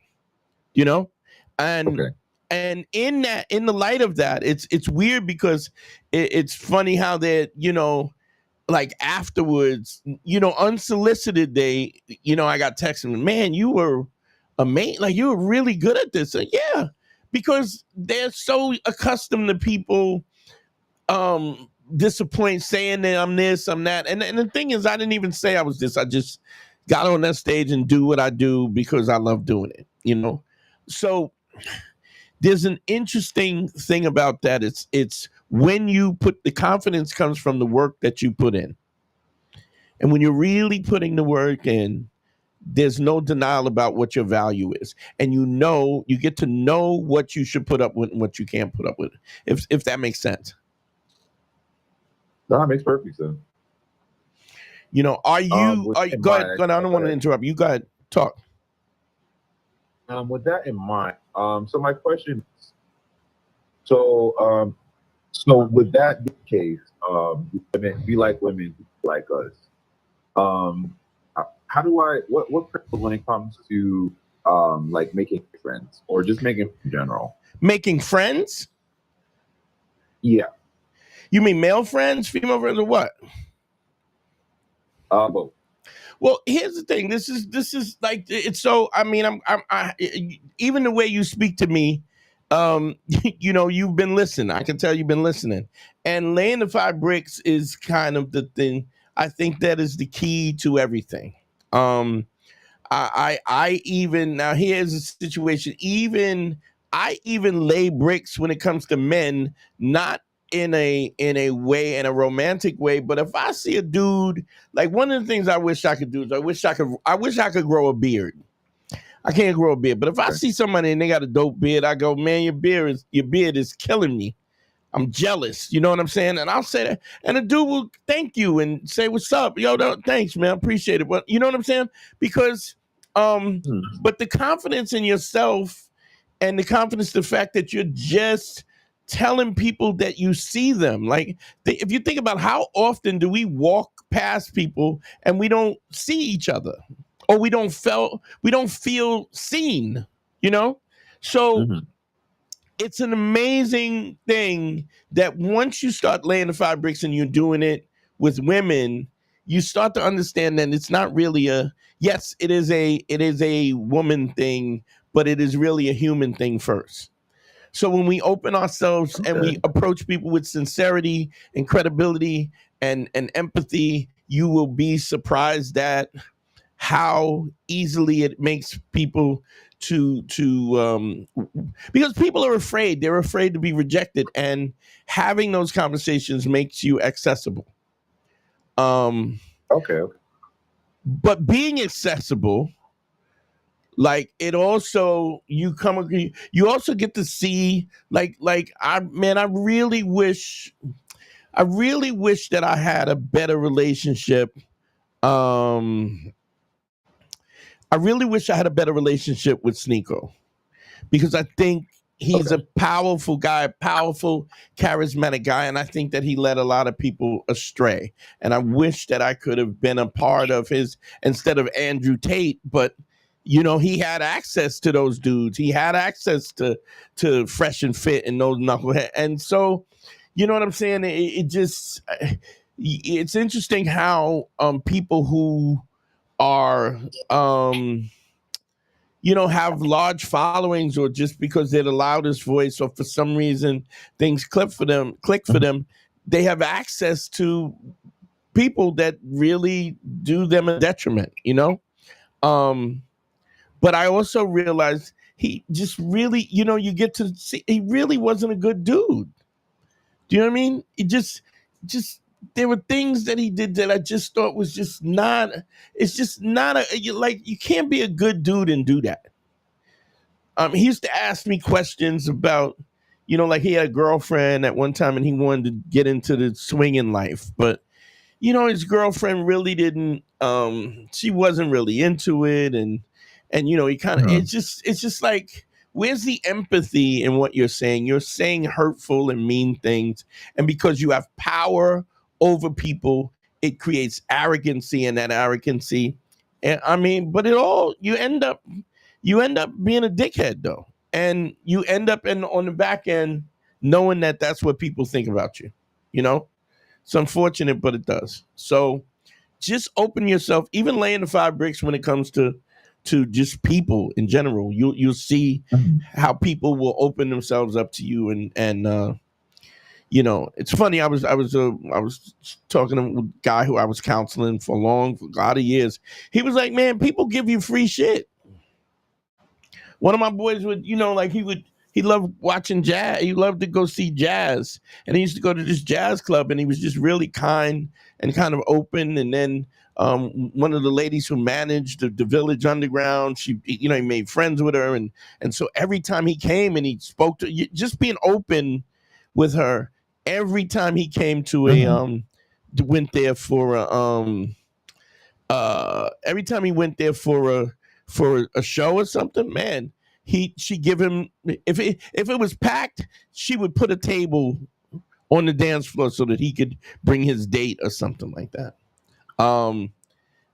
you know? And Okay. and in the light of that, it's weird because it's funny how they're, you know, like afterwards, you know, unsolicited, you know, I got texting, man, you were amazing. Like you were really good at this. And yeah, because they're so accustomed to people disappoint saying that I'm this, I'm that. And the thing is, I didn't even say I was this. I just got on that stage and do what I do because I love doing it, you know? So there's an interesting thing about that. It's when you put the confidence comes from the work that you put in. And when you're really putting the work in, there's no denial about what your value is. And you get to know what you should put up with and what you can't put up with, if that makes sense. No, that makes perfect sense. You know, go ahead. I don't want to interrupt. You go ahead. Talk. With that in mind, so my question is, so with that be the case, women, we like women like us. How do what when it comes to like making friends or just making in general? Making friends? Yeah. You mean male friends, female friends, or what? Both. Well, here's the thing. This is like it's so. I mean, I even the way you speak to me, you know, you've been listening. I can tell you've been listening. And laying the 5 bricks is kind of the thing. I think that is the key to everything. I even now here's a situation. I even lay bricks when it comes to men, not in a way, in a romantic way, but if I see a dude, like one of the things I wish I could do is I wish I could grow a beard. I can't grow a beard, but if I see somebody and they got a dope beard, I go, man, your beard is killing me. I'm jealous. You know what I'm saying? And I'll say that. And the dude will thank you and say, what's up? Yo, thanks, man. I appreciate it. But you know what I'm saying? Because, but the confidence in yourself and the confidence, the fact that you're just telling people that you see them. Like, if you think about how often do we walk past people and we don't see each other or we don't feel seen, you know? So, it's an amazing thing that once you start laying the 5 bricks and you're doing it with women, you start to understand that it's not really yes, it is a woman thing, but it is really a human thing first. So when we open ourselves and we approach people with sincerity and credibility and empathy, you will be surprised at how easily it makes people to because people are afraid. They're afraid to be rejected, and having those conversations makes you accessible. Okay. But being accessible, like it also you also get to see like I really wish that I had a better relationship. I really wish I had a better relationship with Sneeko because I think he's a powerful guy, powerful, charismatic guy, and I think that he led a lot of people astray. And I wish that I could have been a part of his instead of Andrew Tate, but you know, he had access to those dudes. He had access to Fresh and Fit and those knuckleheads. And so, you know what I'm saying? It's interesting how people who are you know, have large followings or just because they're the loudest voice or for some reason things click for them, they have access to people that really do them a detriment, you know? But I also realized he just really, you know, you get to see he really wasn't a good dude. Do you know what I mean? It just there were things that he did that I just thought was just not. It's just not you can't be a good dude and do that. He used to ask me questions about, like he had a girlfriend at one time and he wanted to get into the swinging life, but his girlfriend really didn't. She wasn't really into it, and he kind of. It's just like, where's the empathy in what you're saying? You're saying hurtful and mean things, and because you have power over people, it creates arrogancy, and that arrogancy, and but you end up being a dickhead though, and you end up on the back end knowing that that's what people think about you. You know, it's unfortunate, but it does. So just open yourself, even laying the 5 bricks when it comes to just people in general. You'll see how people will open themselves up to you, and it's funny. I was talking to a guy who I was counseling for a lot of years. He was like, "Man, people give you free shit." One of my boys would, he loved watching jazz. He loved to go see jazz. And he used to go to this jazz club, and he was just really kind and kind of open. And then one of the ladies who managed the Village Underground, he made friends with her. And so every time he came and he spoke to, just being open with her, every time he came to went there for every time he went there for a show or something, man, she give him, if it was packed, she would put a table on the dance floor so that he could bring his date or something like that.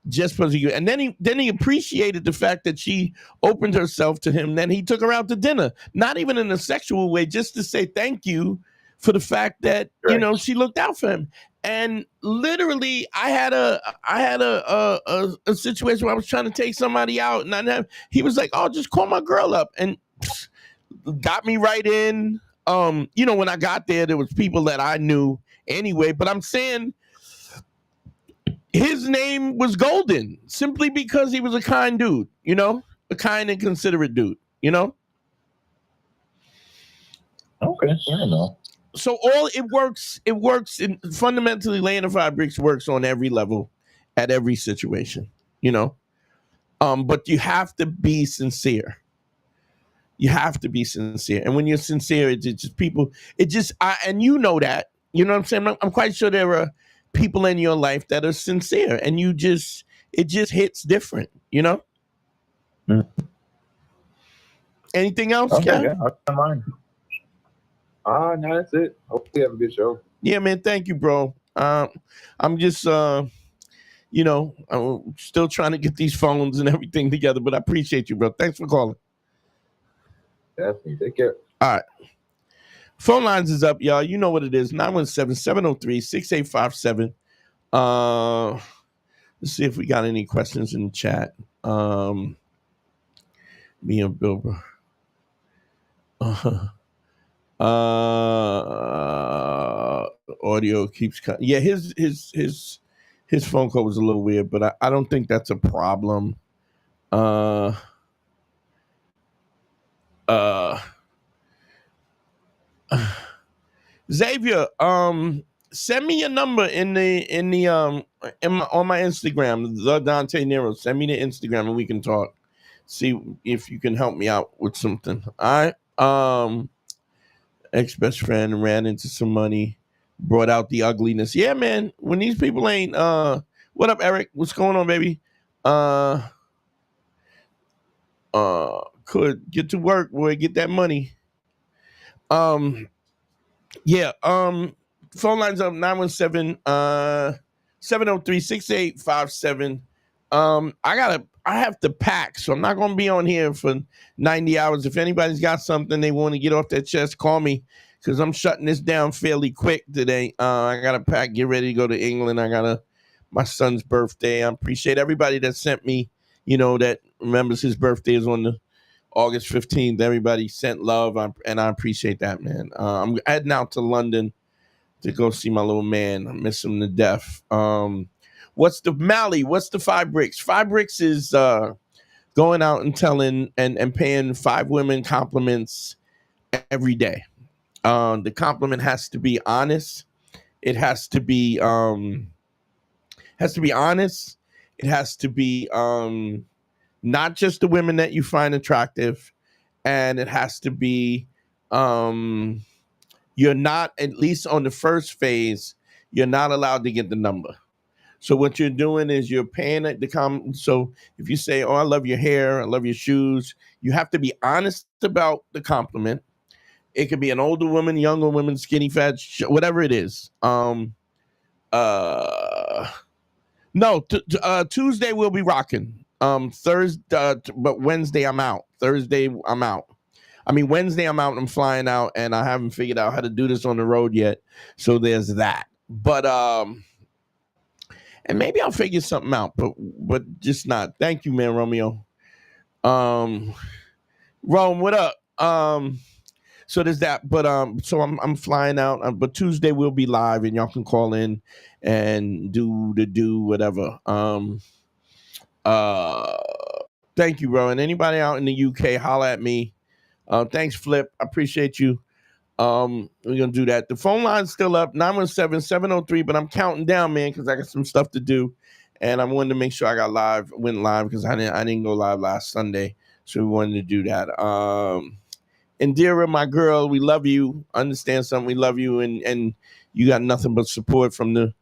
Just because and then he appreciated the fact that she opened herself to him. Then he took her out to dinner, not even in a sexual way, just to say thank you for the fact that she looked out for him. And literally, I had a situation where I was trying to take somebody out, and he was like, "Oh, just call my girl up," and got me right in. When I got there was people that I knew anyway, but I'm saying his name was Golden simply because he was a kind dude, a kind and considerate dude, Okay, fair enough. So it works in fundamentally. Laying the 5 bricks works on every level, at every situation, but you have to be sincere. You have to be sincere, and when you're sincere, it's just people. And you know that. You know what I'm saying? I'm quite sure there are people in your life that are sincere, and it just hits different. Anything else? Okay, yeah, I don't mind. No, that's it. Hope you have a good show. Yeah, man. Thank you, bro. I'm just, I'm still trying to get these phones and everything together, but I appreciate you, bro. Thanks for calling. Definitely. Take care. All right. Phone lines is up, y'all. You know what it is. 917-703-6857. Let's see if we got any questions in the chat. Me and Bill. Audio keeps cutting. Yeah, his phone call was a little weird, but I don't think that's a problem. Xavier, send me your number on my Instagram, the Dante Nero. Send me the Instagram and we can talk. See if you can help me out with something. All right. Ex-best friend ran into some money, brought out the ugliness. Yeah, man. When these people ain't what up, Eric? What's going on, baby? Could get to work, boy, get that money. Yeah, phone lines up 917-703-6857. I have to pack, so I'm not gonna be on here for 90 hours. If anybody's got something they want to get off their chest, call me, because I'm shutting this down fairly quick today. I gotta pack, get ready to go to England. My son's birthday. I appreciate everybody that sent me, that remembers his birthday is on the August 15th. Everybody sent love, and I appreciate that, man. I'm heading out to London to go see my little man. I miss him to death. What's the 5 bricks? 5 bricks is going out and telling and paying 5 women compliments every day. The compliment has to be honest. It has to be honest. It has to be not just the women that you find attractive, and it has to be you're not, at least on the first phase, you're not allowed to get the number. So what you're doing is you're paying it to come. So if you say, "Oh, I love your hair, I love your shoes," you have to be honest about the compliment. It could be an older woman, younger woman, skinny, fat, whatever it is. Uh, no, Tuesday we'll be rocking. Thursday, but Wednesday I'm out. Thursday I'm out. I mean, Wednesday I'm out. I'm flying out, and I haven't figured out how to do this on the road yet. So there's that. But and maybe I'll figure something out. But just not. Thank you, man, Romeo. Rome, what up? So there's that. But so I'm flying out. But Tuesday we'll be live, and y'all can call in and do whatever. Thank you, bro. And anybody out in the UK, holla at me. Thanks, Flip. I appreciate you. We're gonna do that. The phone line's still up, 917-703, but I'm counting down, man, because I got some stuff to do. And I wanted to make sure I went live because I didn't go live last Sunday. So we wanted to do that. Indira, my girl, we love you. Understand something, we love you, and you got nothing but support from the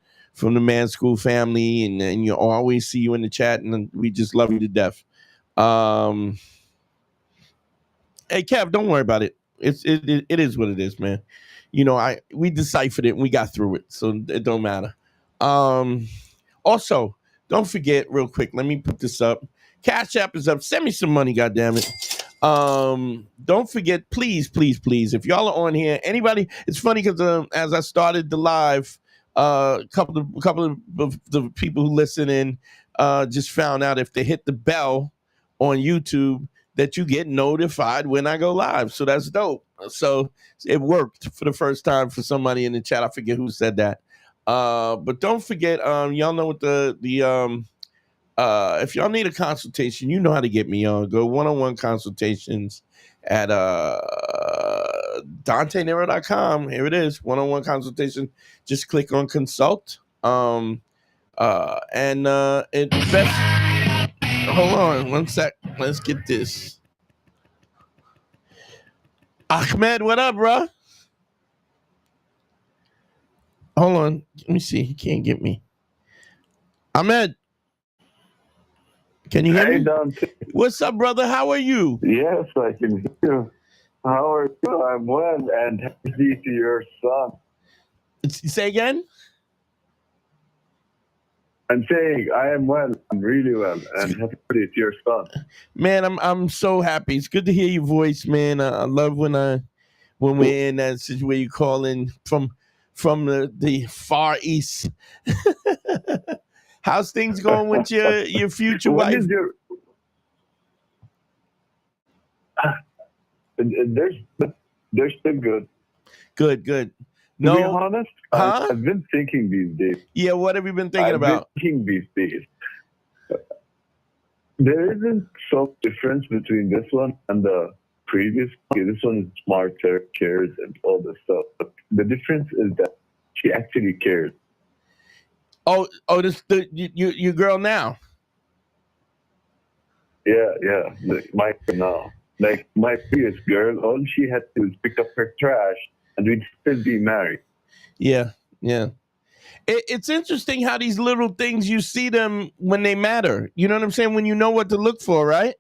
Man School family, and you always see you in the chat, and we just love you to death. Hey, Kev, don't worry about it. It is what it is, man. You know, we deciphered it and we got through it, so it don't matter. Also, don't forget, real quick, let me put this up. Cash App is up. Send me some money, goddammit. Don't forget, please, if y'all are on here, anybody, it's funny because as I started the live, a couple of the people who listen in just found out if they hit the bell on YouTube that you get notified when I go live. So that's dope. So it worked for the first time for somebody in the chat. I forget who said that. But don't forget, y'all know what if y'all need a consultation, you know how to get me on. Go one-on-one consultations at DanteNero.com. Here it is, one-on-one consultation. Just click on consult. And it best. Hold on one sec. Let's get this. Ahmed, what up, bro? Hold on. Let me see. He can't get me. Ahmed, can you hear me? Dante. What's up, brother? How are you? Yes, I can hear you. How are you? I'm well, and happy to your son. Say again? I'm saying I am well. I'm really well, and happy to your son. Man, I'm so happy. It's good to hear your voice, man. I love when we're in that situation where you call in from the far east. How's things going with your future What wife? is your? They're still good. Good. To be honest, Huh? I've been thinking these days. Yeah, what have you been thinking about? Thinking these days. There isn't so difference between this one and the previous. Okay, this one is smarter, cares, and all this stuff. But the difference is that she actually cares. Oh, your girl now. Yeah. Like my previous girl, all she had to do is pick up her trash, and we'd still be married. Yeah. It's interesting how these little things, you see them when they matter. You know what I'm saying? When you know what to look for, right?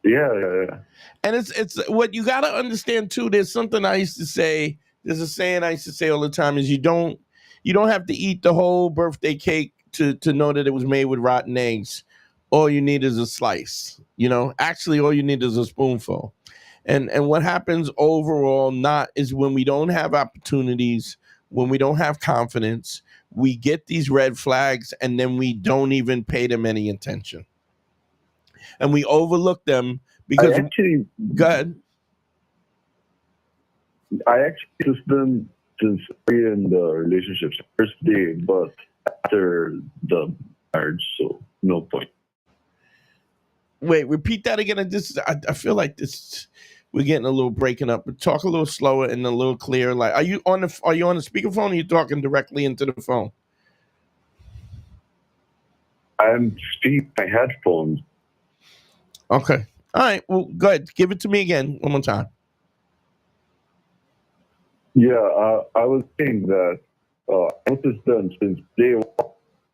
Yeah. And it's what you got to understand too. There's something I used to say. There's a saying I used to say all the time: is you don't have to eat the whole birthday cake to know that it was made with rotten eggs. All you need is a slice. You know, actually, all you need is a spoonful. And what happens overall is when we don't have opportunities, when we don't have confidence, we get these red flags and then we don't even pay them any attention. And we overlook them because go ahead. I actually just been in the relationship's first day, but after the marriage, so no point. Wait, repeat that again. I feel like this. we're getting a little breaking up. But talk a little slower and a little clearer. Like, are you on the speakerphone, or are you talking directly into the phone? I'm speaking my headphones. Okay. All right. Well, go ahead. Give it to me again one more time. Yeah, I was saying that I noticed them since day one,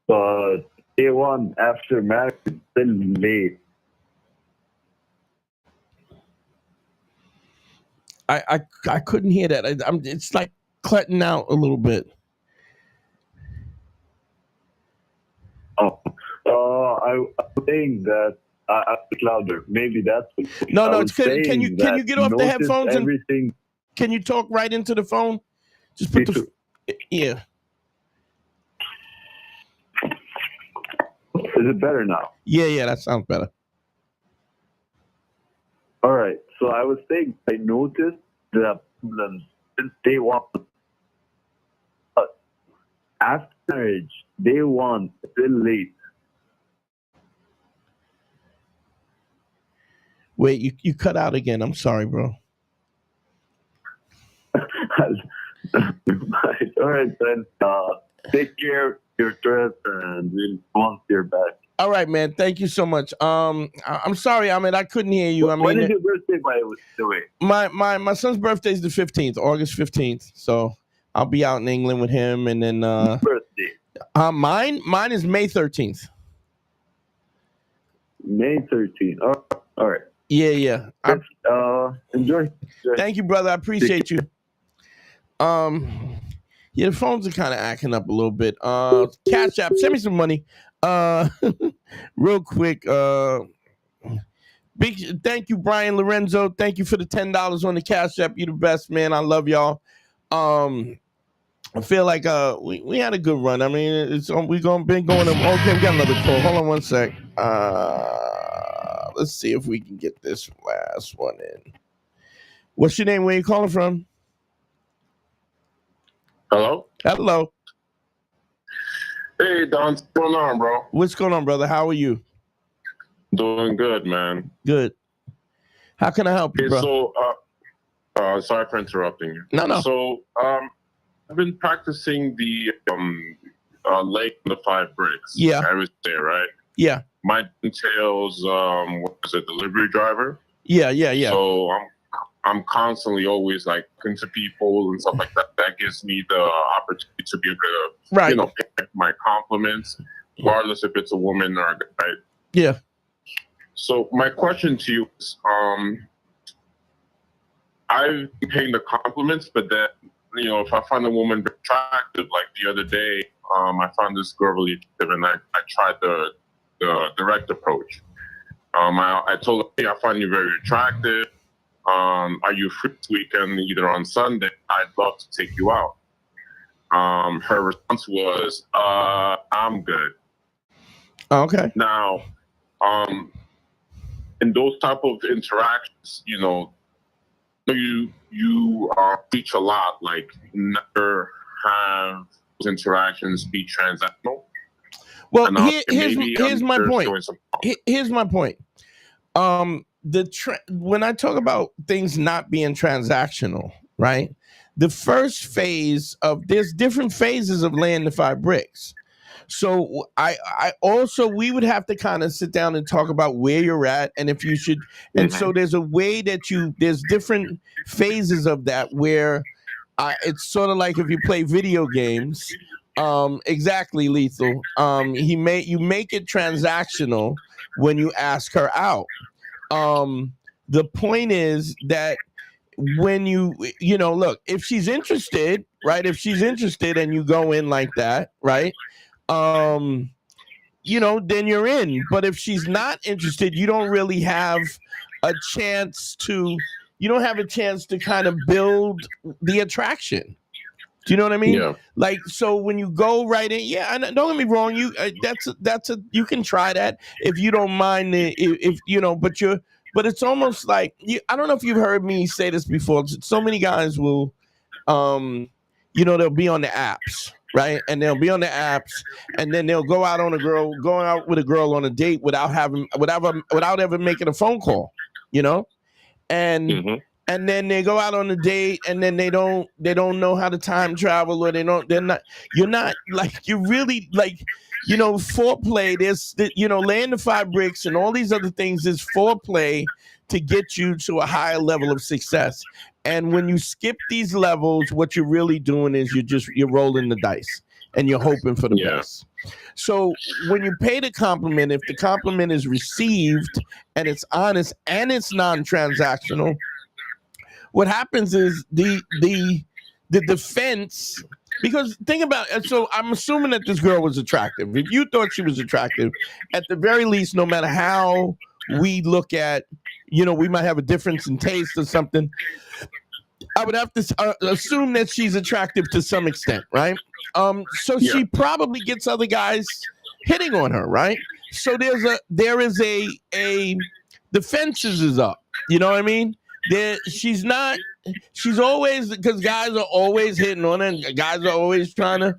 but day one after marriage is still late. I couldn't hear that. It's like cutting out a little bit. I was saying that I was louder. Maybe that's what No, I no. was Can saying you that get off the notice headphones and everything. can you talk right into the phone? Just put the yeah. Is it better now? Yeah. That sounds better. All right. So I was saying I noticed the problems since day one. But after marriage, day one, still late. Wait, you cut out again. I'm sorry, bro. All right, then. Take care of your trip, and we'll want your back. All right, man. Thank you so much. I'm sorry, Ahmed. I couldn't hear you. When is your birthday, by the way? My son's birthday is the 15th, August 15th. So I'll be out in England with him, and then Birthday. Mine is May 13th. May 13th. All right. Yeah. Enjoy. Thank you, brother. I appreciate you. Yeah, the phones are kind of acting up a little bit. Cash App, send me some money. Real quick. Big thank you, Brian Lorenzo. Thank you for the $10 on the Cash App. You the best, man. I love y'all. I feel like we had a good run. I mean, been going. Okay, we got another call. Hold on one sec. Let's see if we can get this last one in. What's your name? Where you calling from? Hello? Hello. Hey, Don. What's going on, bro? What's going on, brother? How are you? Doing good, man. Good. How can I help you, bro? So, sorry for interrupting you. No. So, I've been practicing the leg on the 5 bricks. Yeah. I was there, right? Yeah. Mine entails, what was it, delivery driver? Yeah. So, I'm constantly always like into people and stuff like that. That gives me the opportunity to be able to, pay my compliments, regardless if it's a woman or a guy. Yeah. So my question to you is, I've been paying the compliments, but then, if I find a woman attractive, like the other day, I found this girl really attractive, and I tried the direct approach. I told her, hey, I find you very attractive. Are you free this weekend, either on Sunday? I'd love to take you out. Her response was, I'm good. Okay. Now, in those type of interactions, you preach a lot, like never have those interactions be transactional. Well, here's my point. Here's my point. When I talk about things not being transactional, right? The first phase there's different phases of laying the 5 bricks. So I also, we would have to kind of sit down and talk about where you're at and if you should. And so there's a way that there's different phases of that where it's sort of like if you play video games. Exactly, Lethal. You make it transactional when you ask her out. The point is that when you look, if she's interested, right? If she's interested and you go in like that, right? Then you're in. But if she's not interested, you don't really have a chance to kind of build the attraction. Do you know what I mean? Yeah. Like, so when you go right in, and don't get me wrong, you you can try that if you don't mind but it's almost like I don't know if you've heard me say this before. So many guys will, they'll be on the apps, right? And they'll be on the apps, and then they'll going out with a girl on a date without ever making a phone call, and and then they go out on a date, and then they don't know how to time travel, or you're not like, you're really like, foreplay. There's laying the 5 bricks and all these other things is foreplay to get you to a higher level of success. And when you skip these levels, what you're really doing is you're rolling the dice and you're hoping for the best. So when you pay the compliment, if the compliment is received and it's honest and it's non-transactional, what happens is the defense, because think about it. So I'm assuming that this girl was attractive. If you thought she was attractive, at the very least, no matter how we look at, we might have a difference in taste or something, I would have to assume that she's attractive to some extent, right? So she probably gets other guys hitting on her, right? So there is a defenses is up. You know what I mean? She's always, because guys are always hitting on her, and guys are always trying to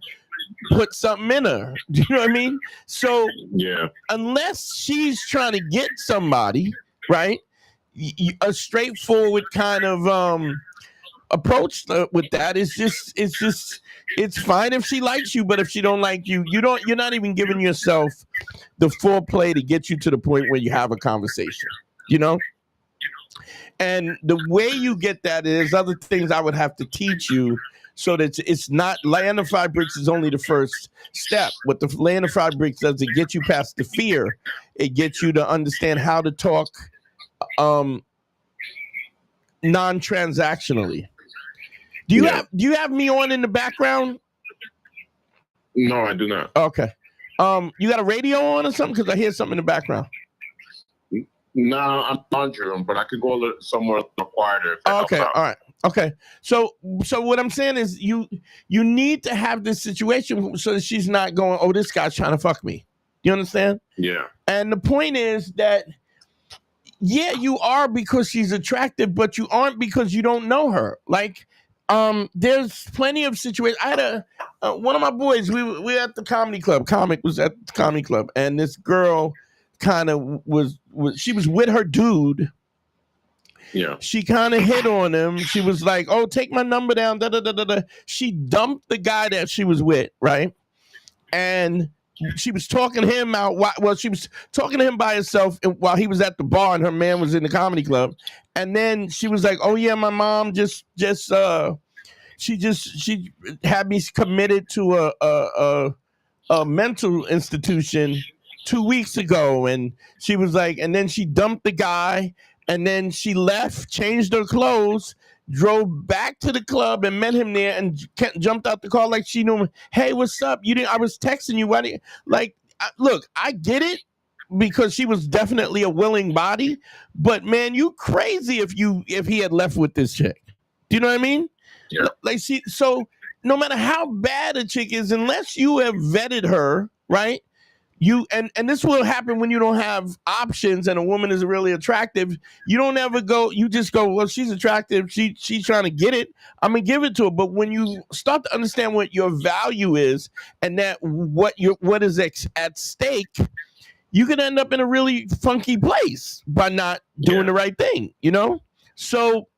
put something in her. Do you know what I mean? So unless she's trying to get somebody, right? A straightforward kind of approach with that is it's fine if she likes you, but if she don't like you, you're not even giving yourself the foreplay to get you to the point where you have a conversation, and the way you get that is other things I would have to teach you, so that it's not, laying the 5 bricks is only the first step. What the laying the 5 bricks does, it gets you past the fear. It gets you to understand how to talk non-transactionally. Do you have me on in the background? No, I do not. Okay. You got a radio on or something? Because I hear something in the background. No, I'm laundry room, but I could go somewhere a little quieter. Okay, all right. Okay. So what I'm saying is you need to have this situation so that she's not going, oh, this guy's trying to fuck me. You understand? Yeah. And the point is that, yeah, you are because she's attractive, but you aren't because you don't know her. Like, there's plenty of situations. I had one of my boys, we were at the comedy club. Comic was at the comedy club, and this girl kind of she was with her dude. Yeah. She kind of hit on him. She was like, oh, take my number down. Da, da, da, da, da. She dumped the guy that she was with, right? And she was talking to him out. Well, she was talking to him by herself while he was at the bar and her man was in the comedy club. And then she was like, oh yeah, my mom she had me committed to a mental institution 2 weeks ago. And she was like, and then she dumped the guy, and then she left, changed her clothes, drove back to the club and met him there, and jumped out the car like she knew him. Hey, what's up? I was texting you. Why didn't, look, I get it, because she was definitely a willing body, but man, you crazy if he had left with this chick. Do you know what I mean? Yeah. So no matter how bad a chick is, unless you have vetted her, right? And this will happen when you don't have options and a woman is really attractive. You don't ever go, you just go, well, she's attractive. She's trying to get it. I'm going to give it to her. But when you start to understand what your value is and that what is at stake, you can end up in a really funky place by not doing the right thing, So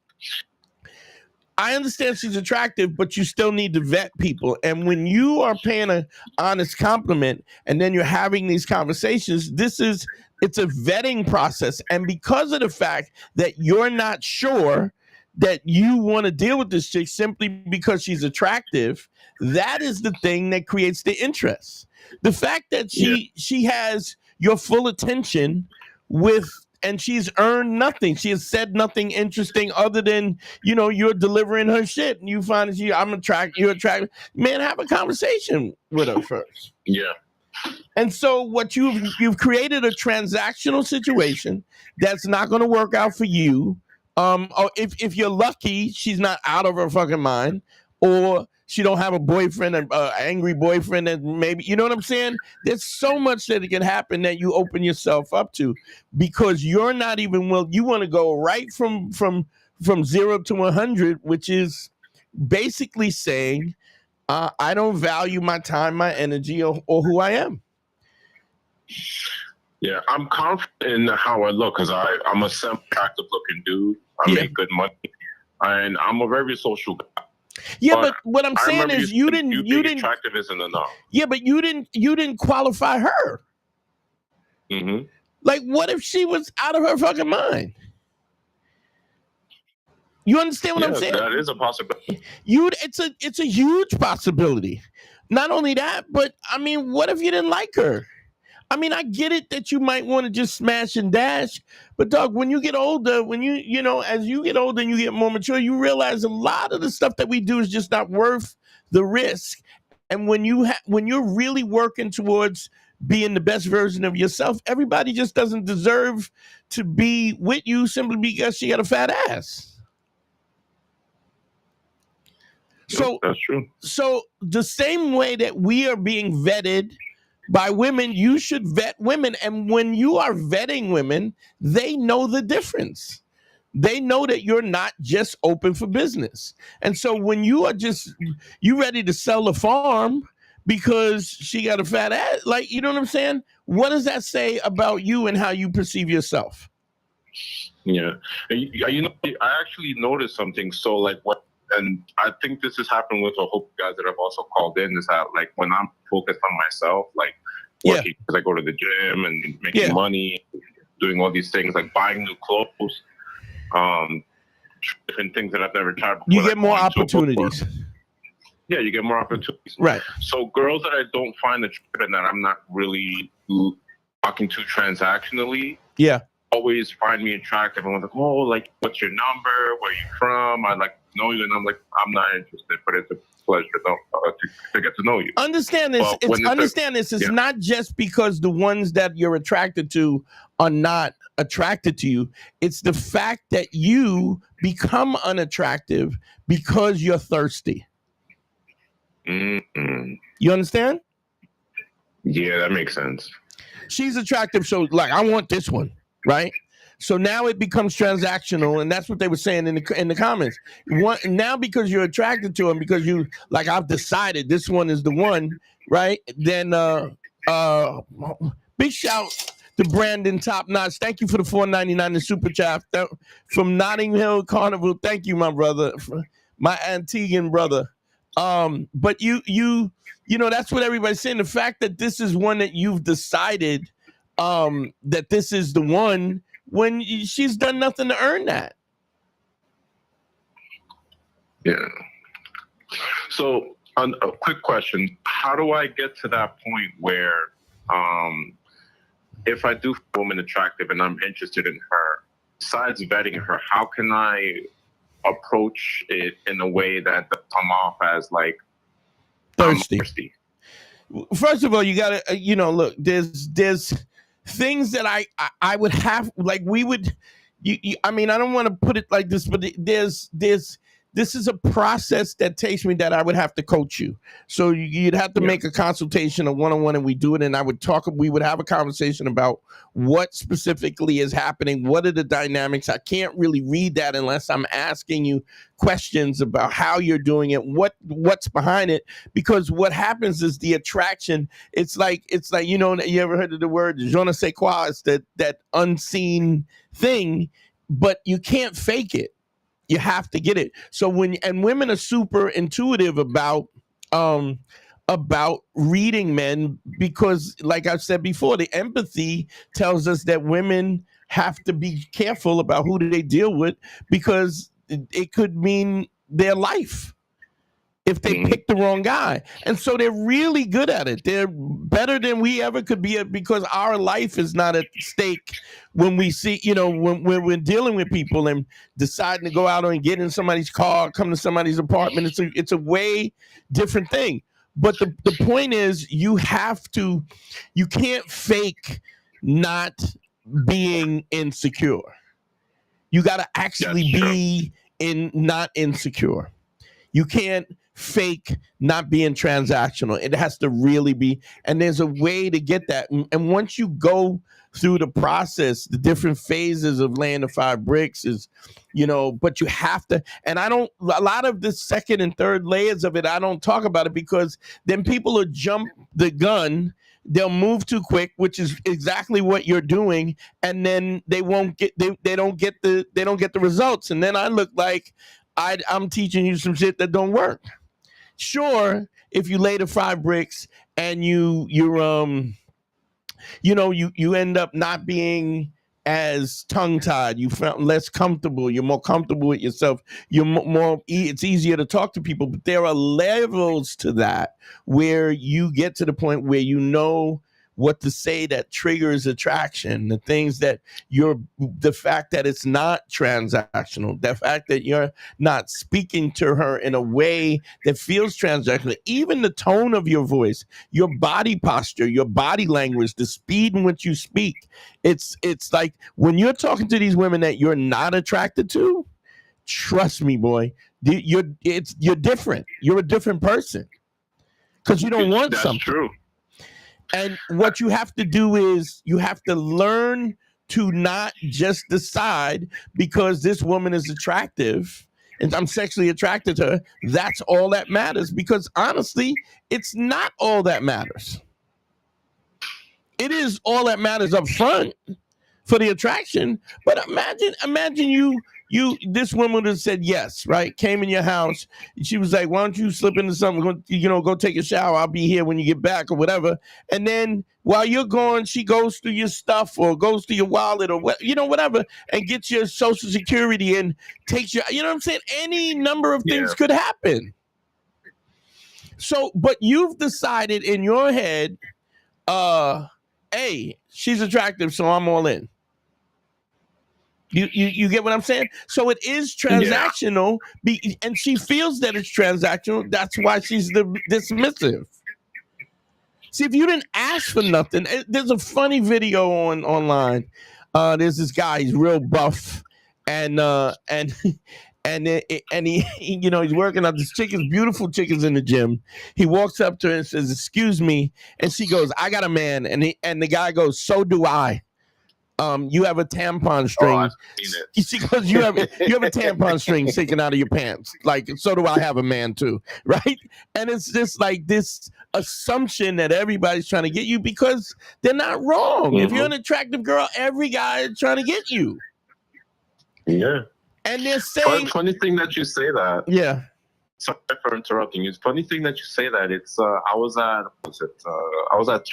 I understand she's attractive, but you still need to vet people. And when you are paying an honest compliment and then you're having these conversations, it's a vetting process. And because of the fact that you're not sure that you want to deal with this chick simply because she's attractive, that is the thing that creates the interest. The fact that she has your full attention and she's earned nothing. She has said nothing interesting other than, you're delivering her shit, and you find that you're attracted. Man, have a conversation with her first. Yeah. And so what you've created a transactional situation that's not going to work out for you. Or if you're lucky, she's not out of her fucking mind, or she don't have a boyfriend, an angry boyfriend, and maybe, you know what I'm saying? There's so much that it can happen that you open yourself up to, because you're not even you want to go right from 0 to 100, which is basically saying, I don't value my time, my energy, or who I am. Yeah, I'm confident in how I look because I'm a semi-attractive looking dude. I make good money. and I'm a very social guy. Yeah, but what I'm saying is you didn't attractive isn't enough. Yeah, but you didn't qualify her. Mm-hmm. Like, what if she was out of her fucking mind? You understand what I'm saying? That is a possibility. It's a huge possibility. Not only that, but I mean, what if you didn't like her? I mean, I get it that you might want to just smash and dash, but dog, when you get older, as you get older and you get more mature, you realize a lot of the stuff that we do is just not worth the risk. And when you're really working towards being the best version of yourself, everybody just doesn't deserve to be with you simply because she got a fat ass. So that's true. So the same way that we are being vetted by women, you should vet women. And when you are vetting women, they know the difference. They know that you're not just open for business. And so when you are you ready to sell the farm because she got a fat ass, like, you know what I'm saying? What does that say about you and how you perceive yourself? Yeah. I actually noticed something. So like and I think this has happened with a whole guys that I've also called in, is that like when I'm focused on myself, like working, because I go to the gym and making money, doing all these things, like buying new clothes, different things that I've never tried before. You get more opportunities. Yeah, you get more opportunities. Right. So girls that I don't find attractive and that I'm not really talking to transactionally, always find me attractive. And was like, oh, like, what's your number? Where are you from? I like to know you. And I'm like, I'm not interested, but it's a pleasure to get to know you. Understand this. It's not just because the ones that you're attracted to are not attracted to you. It's the fact that you become unattractive because you're thirsty. Mm-hmm. You understand? Yeah, that makes sense. She's attractive, so like, I want this one. Right, so now it becomes transactional, and that's what they were saying in the comments. Now because you're attracted to him, because you like, I've decided this one is the one, right? Then big shout to Brandon Top Notch. Thank you for the $4.99 in super chat from Notting Hill Carnival. Thank you, my brother, my Antiguan brother. But you know, that's what everybody's saying. The fact that this is one that you've decided. That this is the one, when she's done nothing to earn that. Yeah. So, a quick question: how do I get to that point where, if I do find a woman attractive and I'm interested in her, besides vetting her, how can I approach it in a way that doesn't come off as like thirsty? First of all, you gotta, look. There's things that I would have, like, we would, I mean, I don't want to put it like this, but this is a process that takes me, that I would have to coach you. So you'd have to make a consultation, a one-on-one, and we do it. And we would have a conversation about what specifically is happening. What are the dynamics? I can't really read that unless I'm asking you questions about how you're doing it, what's behind it. Because what happens is the attraction, it's like, you ever heard of the word je ne sais quoi? It's that unseen thing, but you can't fake it. You have to get it. So women are super intuitive about reading men, because like I've said before, the empathy tells us that women have to be careful about who they deal with, because it could mean their life if they pick the wrong guy. And so they're really good at it. They're better than we ever could be, because our life is not at stake when we see, when we're dealing with people and deciding to go out and get in somebody's car, come to somebody's apartment. It's a way different thing. But the point is, you can't fake not being insecure. You got to actually be not insecure. You can't fake not being transactional. It has to really be, and there's a way to get that. And once you go through the process, the different phases of laying the 5 bricks is, but you have to, and a lot of the second and third layers of it, I don't talk about it, because then people will jump the gun. They'll move too quick, which is exactly what you're doing, and then they don't get the results. And then I look like I'm teaching you some shit that don't work. Sure, if you lay the 5 bricks and you end up not being as tongue-tied, you felt less comfortable, you're more comfortable with yourself, you're it's easier to talk to people, but there are levels to that where you get to the point where you know what to say that triggers attraction, the things that the fact that it's not transactional, the fact that you're not speaking to her in a way that feels transactional, even the tone of your voice, your body posture, your body language, the speed in which you speak. It's like when you're talking to these women that you're not attracted to, trust me, boy, you're different. You're a different person because you don't want That's something. true. And what you have to do is you have to learn to not just decide because this woman is attractive and I'm sexually attracted to her, that's all that matters. Because honestly, it's not all that matters. It is all that matters up front for the attraction. But imagine this woman would have said yes, right? Came in your house. She was like, why don't you slip into something? Go take a shower. I'll be here when you get back or whatever. And then while you're gone, she goes through your stuff or goes through your wallet or whatever, and gets your social security and takes your, you know what I'm saying? Any number of things could happen. So, but you've decided in your head, hey, she's attractive, so I'm all in. You get what I'm saying? So it is transactional, and she feels that it's transactional. That's why she's dismissive. See, if you didn't ask for nothing, there's a funny video online. There's this guy, he's real buff, and he he's working out this beautiful chickens in the gym. He walks up to her and says, "Excuse me," and she goes, "I got a man," and the guy goes, "So do I. You have a tampon string." Oh, I've seen it. She goes, you have a tampon string sticking out of your pants. Like, so do I have a man too, right? And it's just like this assumption that everybody's trying to get you because they're not wrong. If you're an attractive girl, every guy is trying to get you. Yeah. And they're saying, funny thing that you say that. Yeah. Sorry for interrupting. It's funny thing that you say that. It's I was at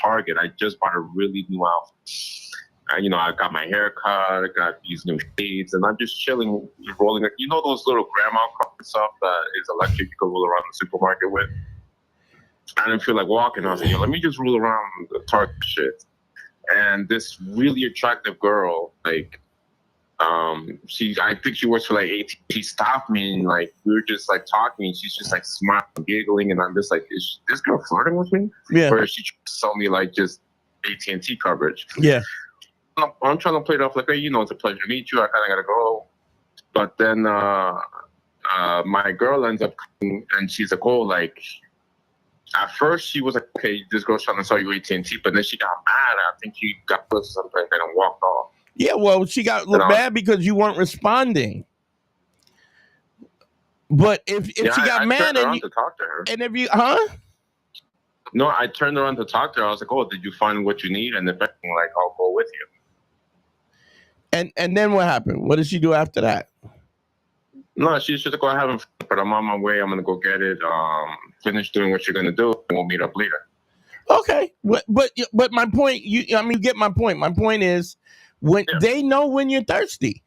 Target. I just bought a really new outfit. I got my hair cut, I got these new shades, and I'm just chilling, rolling. Those little grandma cart stuff that is electric you can roll around the supermarket with? I didn't feel like walking. I was like, let me just roll around the Target shit. And this really attractive girl, I think she works for like 18. She stopped me and we were just talking, and she's just smiling, giggling, and I'm just like, is this girl flirting with me? Yeah. Or is she trying to sell me just AT&T coverage? Yeah. I'm trying to play it off like, hey, it's a pleasure to meet you. I kind of got to go. But then my girl ends up coming, and she's like, oh, at first she was like, okay, this girl's trying to sell you AT&T, but then she got mad. I think she got pissed or something and walked off. Yeah, well, she got mad because you weren't responding. But if she got mad and you to talk to her. And if you, No, I turned around to talk to her. I was like, oh, did you find what you need? And if anything, I'll go with you. And then what happened? What did she do after that? No, she's just like, I haven't, but I'm on my way. I'm gonna go get it. Finish doing what you're gonna do, and we'll meet up later. Okay, but my point, you get my point. My point is, when they know when you're thirsty,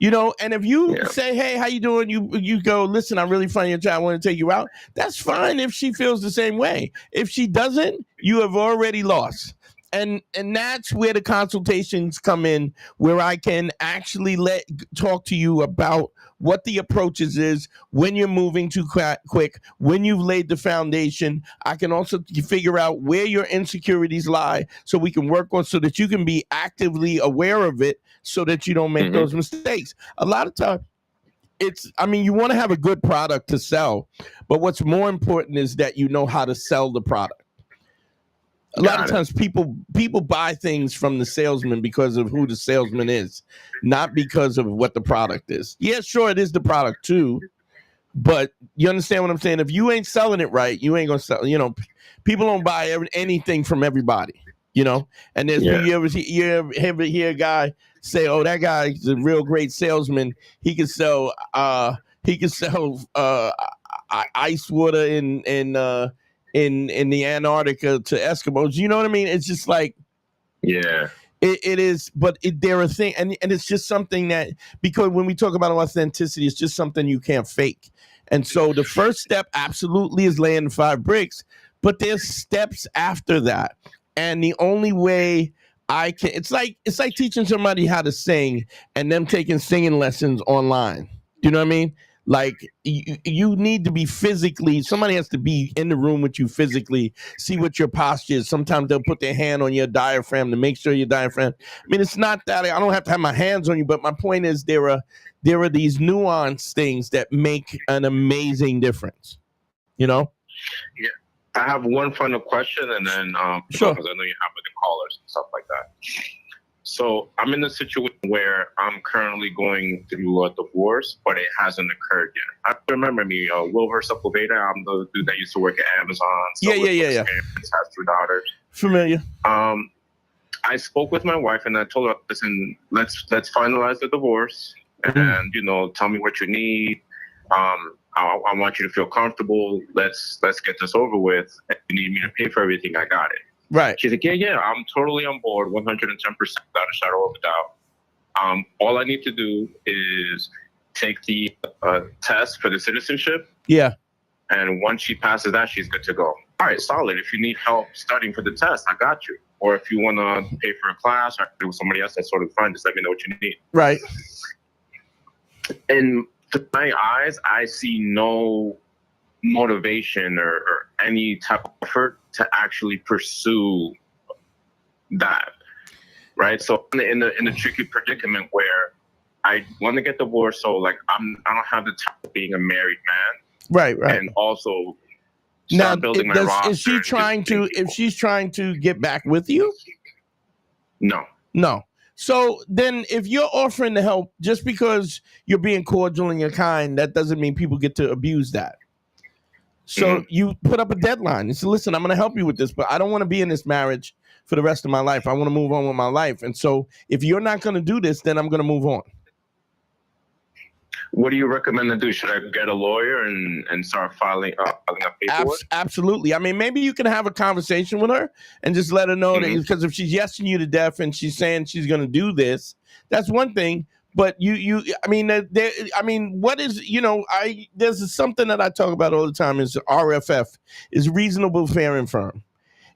and if you say, hey, how you doing? You go, listen, I'm really funny. I want to take you out. That's fine if she feels the same way. If she doesn't, you have already lost. And that's where the consultations come in, where I can actually talk to you about what the approaches is when you're moving too quick, when you've laid the foundation. I can also figure out where your insecurities lie so we can work on, so that you can be actively aware of it so that you don't make those mistakes. A lot of times, you want to have a good product to sell, but what's more important is that you know how to sell the product. A lot of times people buy things from the salesman because of who the salesman is, not because of what the product is. Yeah, sure, it is the product too, but you understand what I'm saying? If you ain't selling it right, you ain't going to sell. People don't buy anything from everybody. you know. And there's Yeah. you ever hear a guy say, "Oh, that guy's a real great salesman. He can sell ice water in the Antarctica to Eskimos." You know what I mean? It's just like Yeah. it is, but there are things, and it's just something that, because when we talk about authenticity, it's just something you can't fake. And so the first step absolutely is laying the 5 bricks, but there's steps after that. And the only way it's like teaching somebody how to sing and them taking singing lessons online. Do you know what I mean? Like you need to be physically, somebody has to be in the room with you physically, see what your posture is. Sometimes they'll put their hand on your diaphragm to make sure your diaphragm. I mean, it's not that I don't have to have my hands on you, but my point is there are these nuanced things that make an amazing difference. You know? Yeah. I have one final question, and then Sure. because I know you have other callers and stuff like that. So I'm in a situation where I'm currently going through a divorce, but it hasn't occurred yet. I remember me, Wilbur Sepulveda. I'm the dude that used to work at Amazon. Yeah. Has 2 daughters. Familiar. I spoke with my wife and I told her, listen, let's finalize the divorce, and tell me what you need. I want you to feel comfortable. Let's get this over with. If you need me to pay for everything, I got it. Right. She's like, yeah, I'm totally on board, 110%, without a shadow of a doubt. All I need to do is take the test for the citizenship. Yeah. And once she passes that, she's good to go. All right, solid. If you need help studying for the test, I got you. Or if you want to pay for a class or do with somebody else, that's sort of fine. Just let me know what you need. Right. And to my eyes, I see no motivation or any type of effort to actually pursue that, right? So in a tricky predicament where I want to get divorced, so like I don't have the time of being a married man, right, and also now building my roster. is she trying to? If she's trying to get back with you? No. So then, if you're offering to help, just because you're being cordial and you're kind, that doesn't mean people get to abuse that. So you put up a deadline. You say, listen, I'm going to help you with this, but I don't want to be in this marriage for the rest of my life. I want to move on with my life. And so if you're not going to do this, then I'm going to move on. What do you recommend to do? Should I get a lawyer and start filing up paperwork? Absolutely. I mean, maybe you can have a conversation with her and just let her know that, because if she's yesing you to death and she's saying she's going to do this, that's one thing. But what is, there's something that I talk about all the time is RFF, is reasonable, fair, and firm.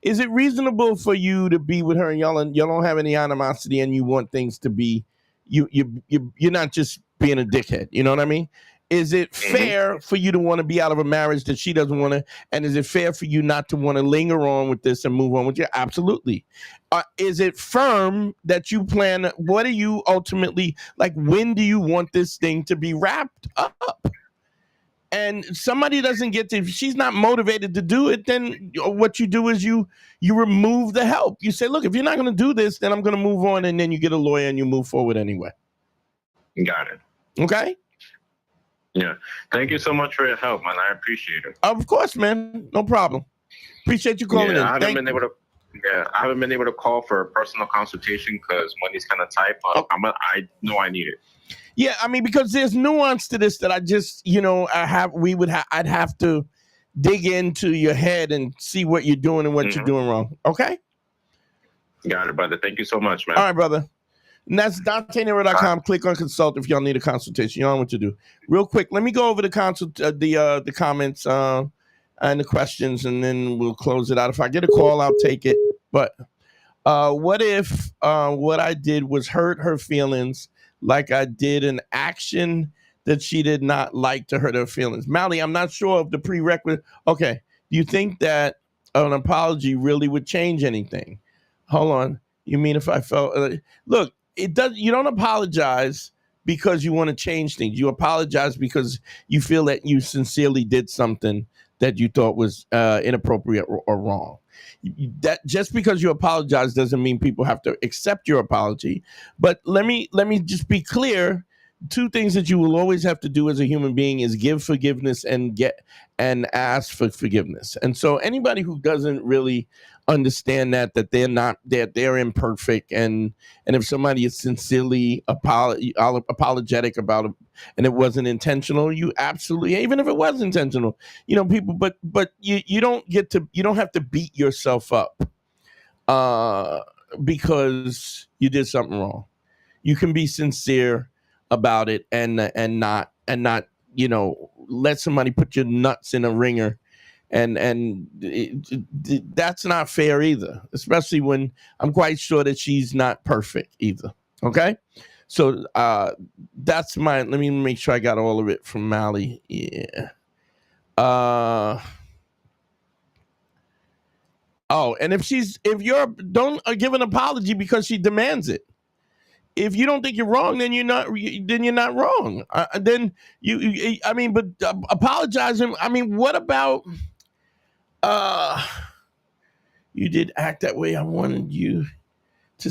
Is it reasonable for you to be with her and y'all don't have any animosity and you want things to be, you're not just being a dickhead, you know what I mean? Is it fair for you to want to be out of a marriage that she doesn't want to? And is it fair for you not to want to linger on with this and move on with you? Absolutely. Is it firm that you plan? What are you ultimately like? When do you want this thing to be wrapped up? And somebody doesn't get to, if she's not motivated to do it, then what you do is you remove the help. You say, look, if you're not going to do this, then I'm going to move on. And then you get a lawyer and you move forward anyway. Got it. Okay. Yeah. Thank you so much for your help, man. I appreciate it. Of course, man. No problem. Appreciate you calling in. I haven't been able to call for a personal consultation because money's kind of tight, but I know I need it. Yeah, I mean, because there's nuance to this that I just, I'd have to dig into your head and see what you're doing and what you're doing wrong. Okay? Got it, brother. Thank you so much, man. All right, brother. And that's DanteNero.com. Click on consult if y'all need a consultation. You know what to do. Real quick, let me go over the the comments and the questions, and then we'll close it out. If I get a call, I'll take it. But what if what I did was hurt her feelings, like I did an action that she did not like to hurt her feelings? Mally, I'm not sure of the prerequisite. Okay. Do you think that an apology really would change anything? Hold on. You mean if I felt look, it does. You don't apologize because you want to change things. You apologize because you feel that you sincerely did something that you thought was inappropriate or wrong. That just because you apologize doesn't mean people have to accept your apology. But let me just be clear two things that you will always have to do as a human being is give forgiveness and ask for forgiveness. And so anybody who doesn't really understand that they're imperfect, and if somebody is sincerely apologetic about it and it wasn't intentional, you absolutely, even if it was intentional, people, but you don't have to beat yourself up because you did something wrong. You can be sincere about it and not let somebody put your nuts in a ringer, and that's not fair either, especially when I'm quite sure that she's not perfect either. Okay, so that's let me make sure I got all of it from Mally. Yeah. And if don't give an apology because she demands it. If you don't think you're wrong, then you're not wrong. Then but apologizing. What about you did act that way? I wanted you to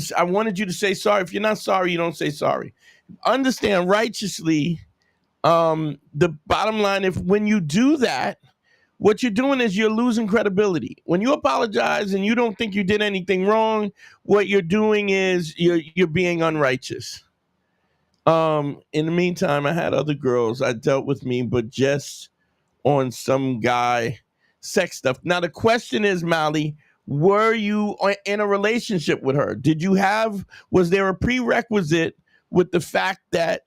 say sorry. If you're not sorry, you don't say sorry. Understand righteously. The bottom line, when you do that, what you're doing is you're losing credibility. When you apologize and you don't think you did anything wrong, what you're doing is you're being unrighteous. In the meantime, I had other girls that dealt with me, but just on some guy sex stuff. Now the question is, Mally, were you in a relationship with her? Was there a prerequisite with the fact that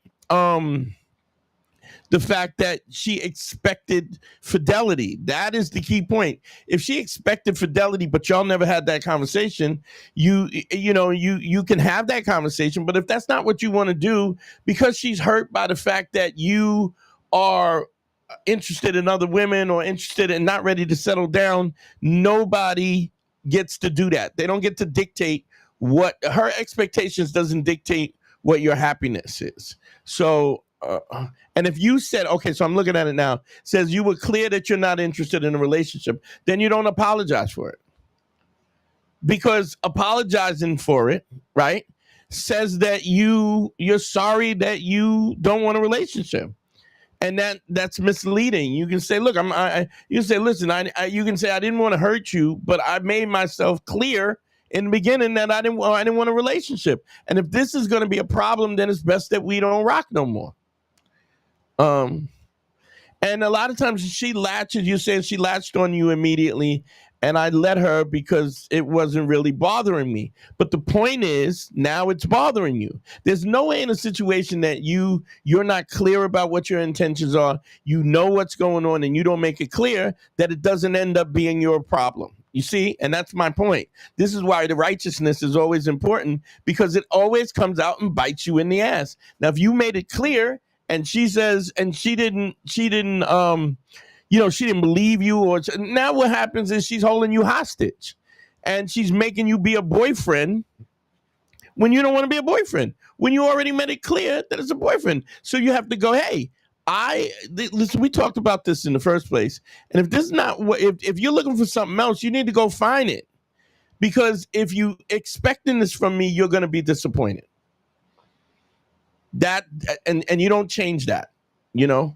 she expected fidelity? That is the key point. If she expected fidelity, but y'all never had that conversation, you can have that conversation. But if that's not what you want to do, because she's hurt by the fact that you are interested in other women or interested and not ready to settle down, nobody gets to do that. They don't get to dictate what her expectations doesn't dictate what your happiness is. So and if you said, okay, so I'm looking at it now, says you were clear that you're not interested in a relationship, then you don't apologize for it. Because apologizing for it, right, says that you're sorry that you don't want a relationship. And that's misleading. You can say, look, you can say, listen, you can say, I didn't want to hurt you, but I made myself clear in the beginning that I didn't want a relationship. And if this is going to be a problem, then it's best that we don't rock no more. And a lot of times you're saying she latched on you immediately, and I let her because it wasn't really bothering me. But the point is, now it's bothering you. There's no way in a situation that you're not clear about what your intentions are, you know what's going on, and you don't make it clear, that it doesn't end up being your problem. You see? And that's my point. This is why the righteousness is always important, because it always comes out and bites you in the ass. Now, if you made it clear, and she says, and she didn't believe you, or now what happens is she's holding you hostage, and she's making you be a boyfriend when you don't want to be a boyfriend, when you already made it clear that it's a boyfriend. So you have to go, hey, listen, we talked about this in the first place, and if this is not what, if you're looking for something else, you need to go find it, because if you expecting this from me, you're going to be disappointed. That and you don't change that, you don't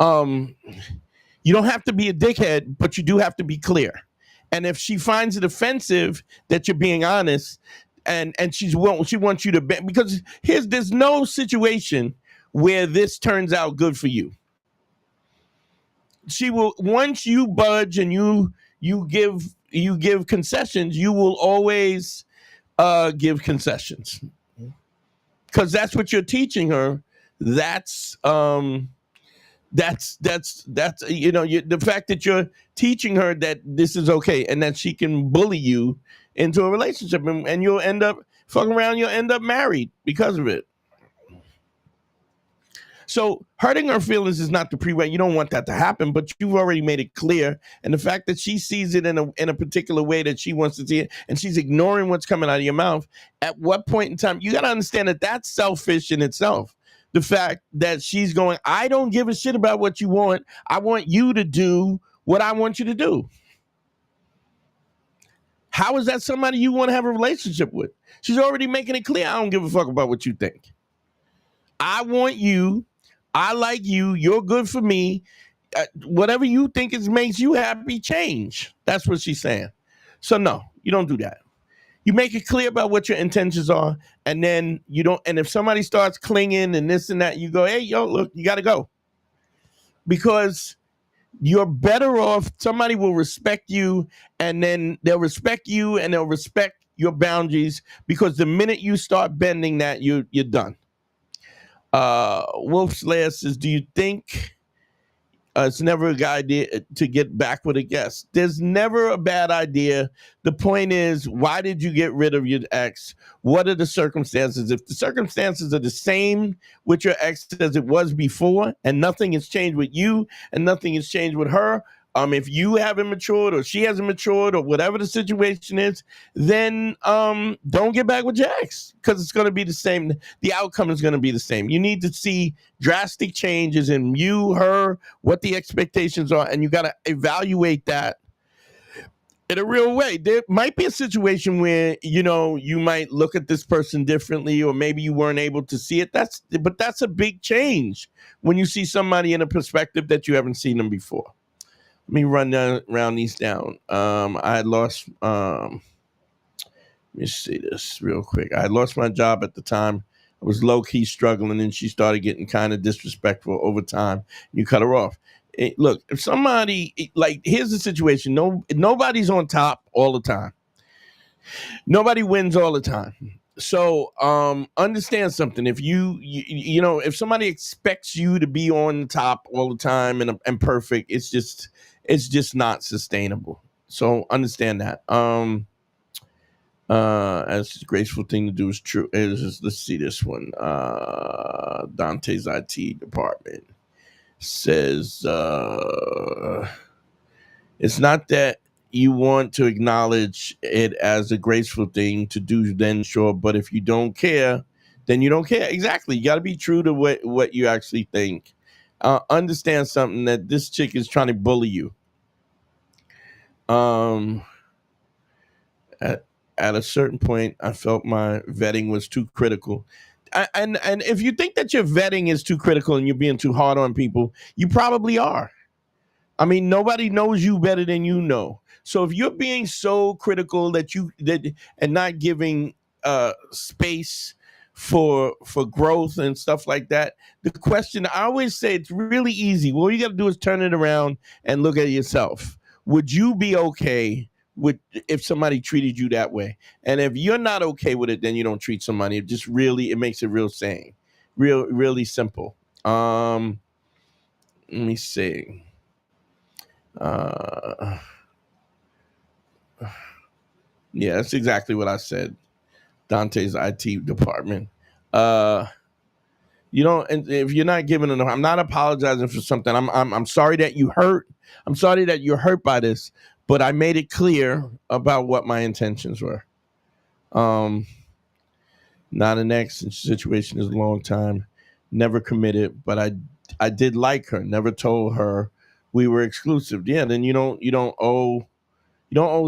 have to be a dickhead, but you do have to be clear. And if she finds it offensive that you're being honest, and she wants you to be, because there's no situation where this turns out good for you. She will, once you budge and you give concessions, you will always give concessions. Because that's what you're teaching her. That's the fact that you're teaching her that this is okay, and that she can bully you into a relationship, and you'll end up fucking around. You'll end up married because of it. So hurting her feelings is not the pre-way. You don't want that to happen, but you've already made it clear. And the fact that she sees it in a particular way that she wants to see it, and she's ignoring what's coming out of your mouth, at what point in time, you got to understand that that's selfish in itself. The fact that she's going, I don't give a shit about what you want. I want you to do what I want you to do. How is that somebody you want to have a relationship with? She's already making it clear, I don't give a fuck about what you think. I want you. I like you. You're good for me. Whatever you think makes you happy, change. That's what she's saying. So no, you don't do that. You make it clear about what your intentions are, and then you don't. And if somebody starts clinging and this and that, you go, "Hey, yo, look, you got to go," because you're better off. Somebody will respect you, and then they'll respect you, and they'll respect your boundaries. Because the minute you start bending that, you're done. Wolf Slayer says, "Do you think?" It's never a good idea to get back with a guest. There's never a bad idea. The point is, why did you get rid of your ex? What are the circumstances? If the circumstances are the same with your ex as it was before, and nothing has changed with you, and nothing has changed with her, if you haven't matured or she hasn't matured or whatever the situation is, then don't get back with your ex, because it's going to be the same. The outcome is going to be the same. You need to see drastic changes in you, her, what the expectations are, and you got to evaluate that in a real way. There might be a situation where you might look at this person differently, or maybe you weren't able to see it. But that's a big change when you see somebody in a perspective that you haven't seen them before. Let me round these down. I had lost. Let me see this real quick. I had lost my job at the time. I was low key struggling, and she started getting kind of disrespectful over time. You cut her off. Look, if somebody here's the situation. Nobody's on top all the time. Nobody wins all the time. So understand something. If if somebody expects you to be on top all the time and perfect, it's just not sustainable. So understand that. As a graceful thing to do is true. Let's see this one. Dante's IT department says it's not that you want to acknowledge it as a graceful thing to do, then sure, but if you don't care, then you don't care. Exactly. You got to be true to what you actually think. Understand something, that this chick is trying to bully you. At a certain point, I felt my vetting was too critical. And if you think that your vetting is too critical and you're being too hard on people, you probably are. I mean, nobody knows you better than you know. So if you're being so critical and not giving space for growth and stuff like that, the question, I always say, it's really easy. All you got to do is turn it around and look at yourself. Would you be okay with if somebody treated you that way? And if you're not okay with it, then you don't treat somebody. It makes it real saying, really simple. Let me see. Yeah, that's exactly what I said. Dante's IT department. And if you're not giving enough, I'm not apologizing for something. I'm sorry that you hurt. I'm sorry that you're hurt by this, but I made it clear about what my intentions were. Not an ex situation is a long time. Never committed, but I did like her. Never told her we were exclusive. Yeah, then you don't owe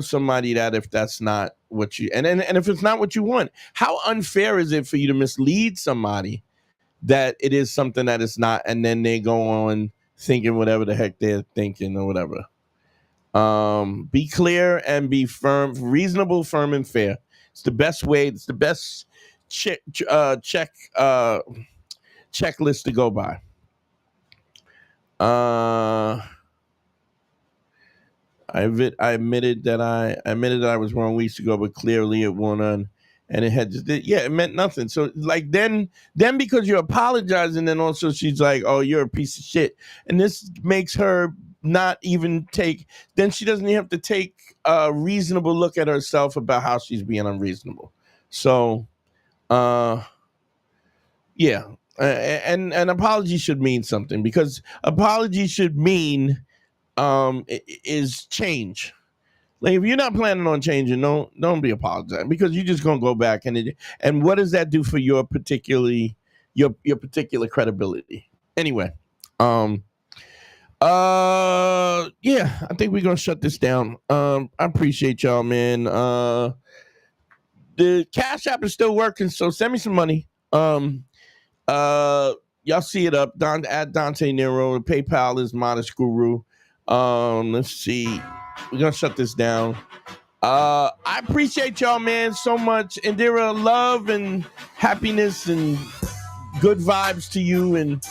somebody that if that's not what you and if it's not what you want. How unfair is it for you to mislead somebody that it is something that it's not, and then they go on thinking whatever the heck they're thinking or whatever. Be clear and be firm, reasonable, firm, and fair. It's the best way. It's the best checklist to go by. I admitted that I was wrong weeks ago, but clearly it went on, and it meant nothing. So then because you're apologizing, then also she's like, "Oh, you're a piece of shit," and this makes her not even take. Then she doesn't even have to take a reasonable look at herself about how she's being unreasonable. So, yeah, and an apology should mean something, because apology should mean is change. Like, if you're not planning on changing, don't be apologizing, because you're just gonna go back and what does that do for your particular credibility? Anyway, yeah, I think we're gonna shut this down. I appreciate y'all, man. The Cash App is still working, so send me some money. Y'all see it up. At Dante Nero. PayPal is Modest Guru. Let's see. We're gonna shut this down. I appreciate y'all, man, so much. Indira, love and happiness and good vibes to you, and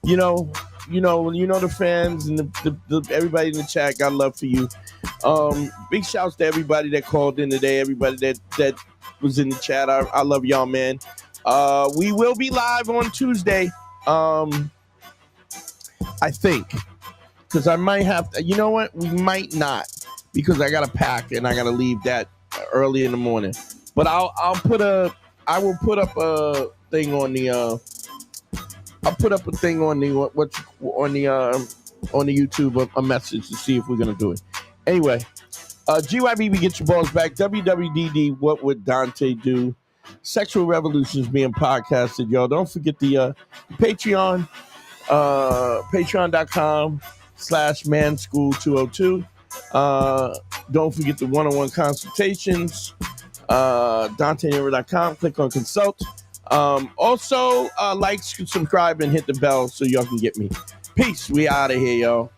you know the fans and the everybody in the chat got love for you. Big shouts to everybody that called in today, everybody that was in the chat. I love y'all, man. We will be live on Tuesday. I think, because I might have to, you know what? We might not, because I gotta pack and I gotta leave that early in the morning. But I will put up a thing on the I'll put up a thing on the on the YouTube, a message to see if we're gonna do it. Anyway, GYBB, get your balls back. WWDD, what would Dante do? Sexual Revolutions being podcasted, y'all. Don't forget the Patreon, patreon.com/manschool202. Don't forget the one-on-one consultations. DanteNero.com. Click on consult. Also, like, subscribe, and hit the bell so y'all can get me. Peace. We out of here, y'all.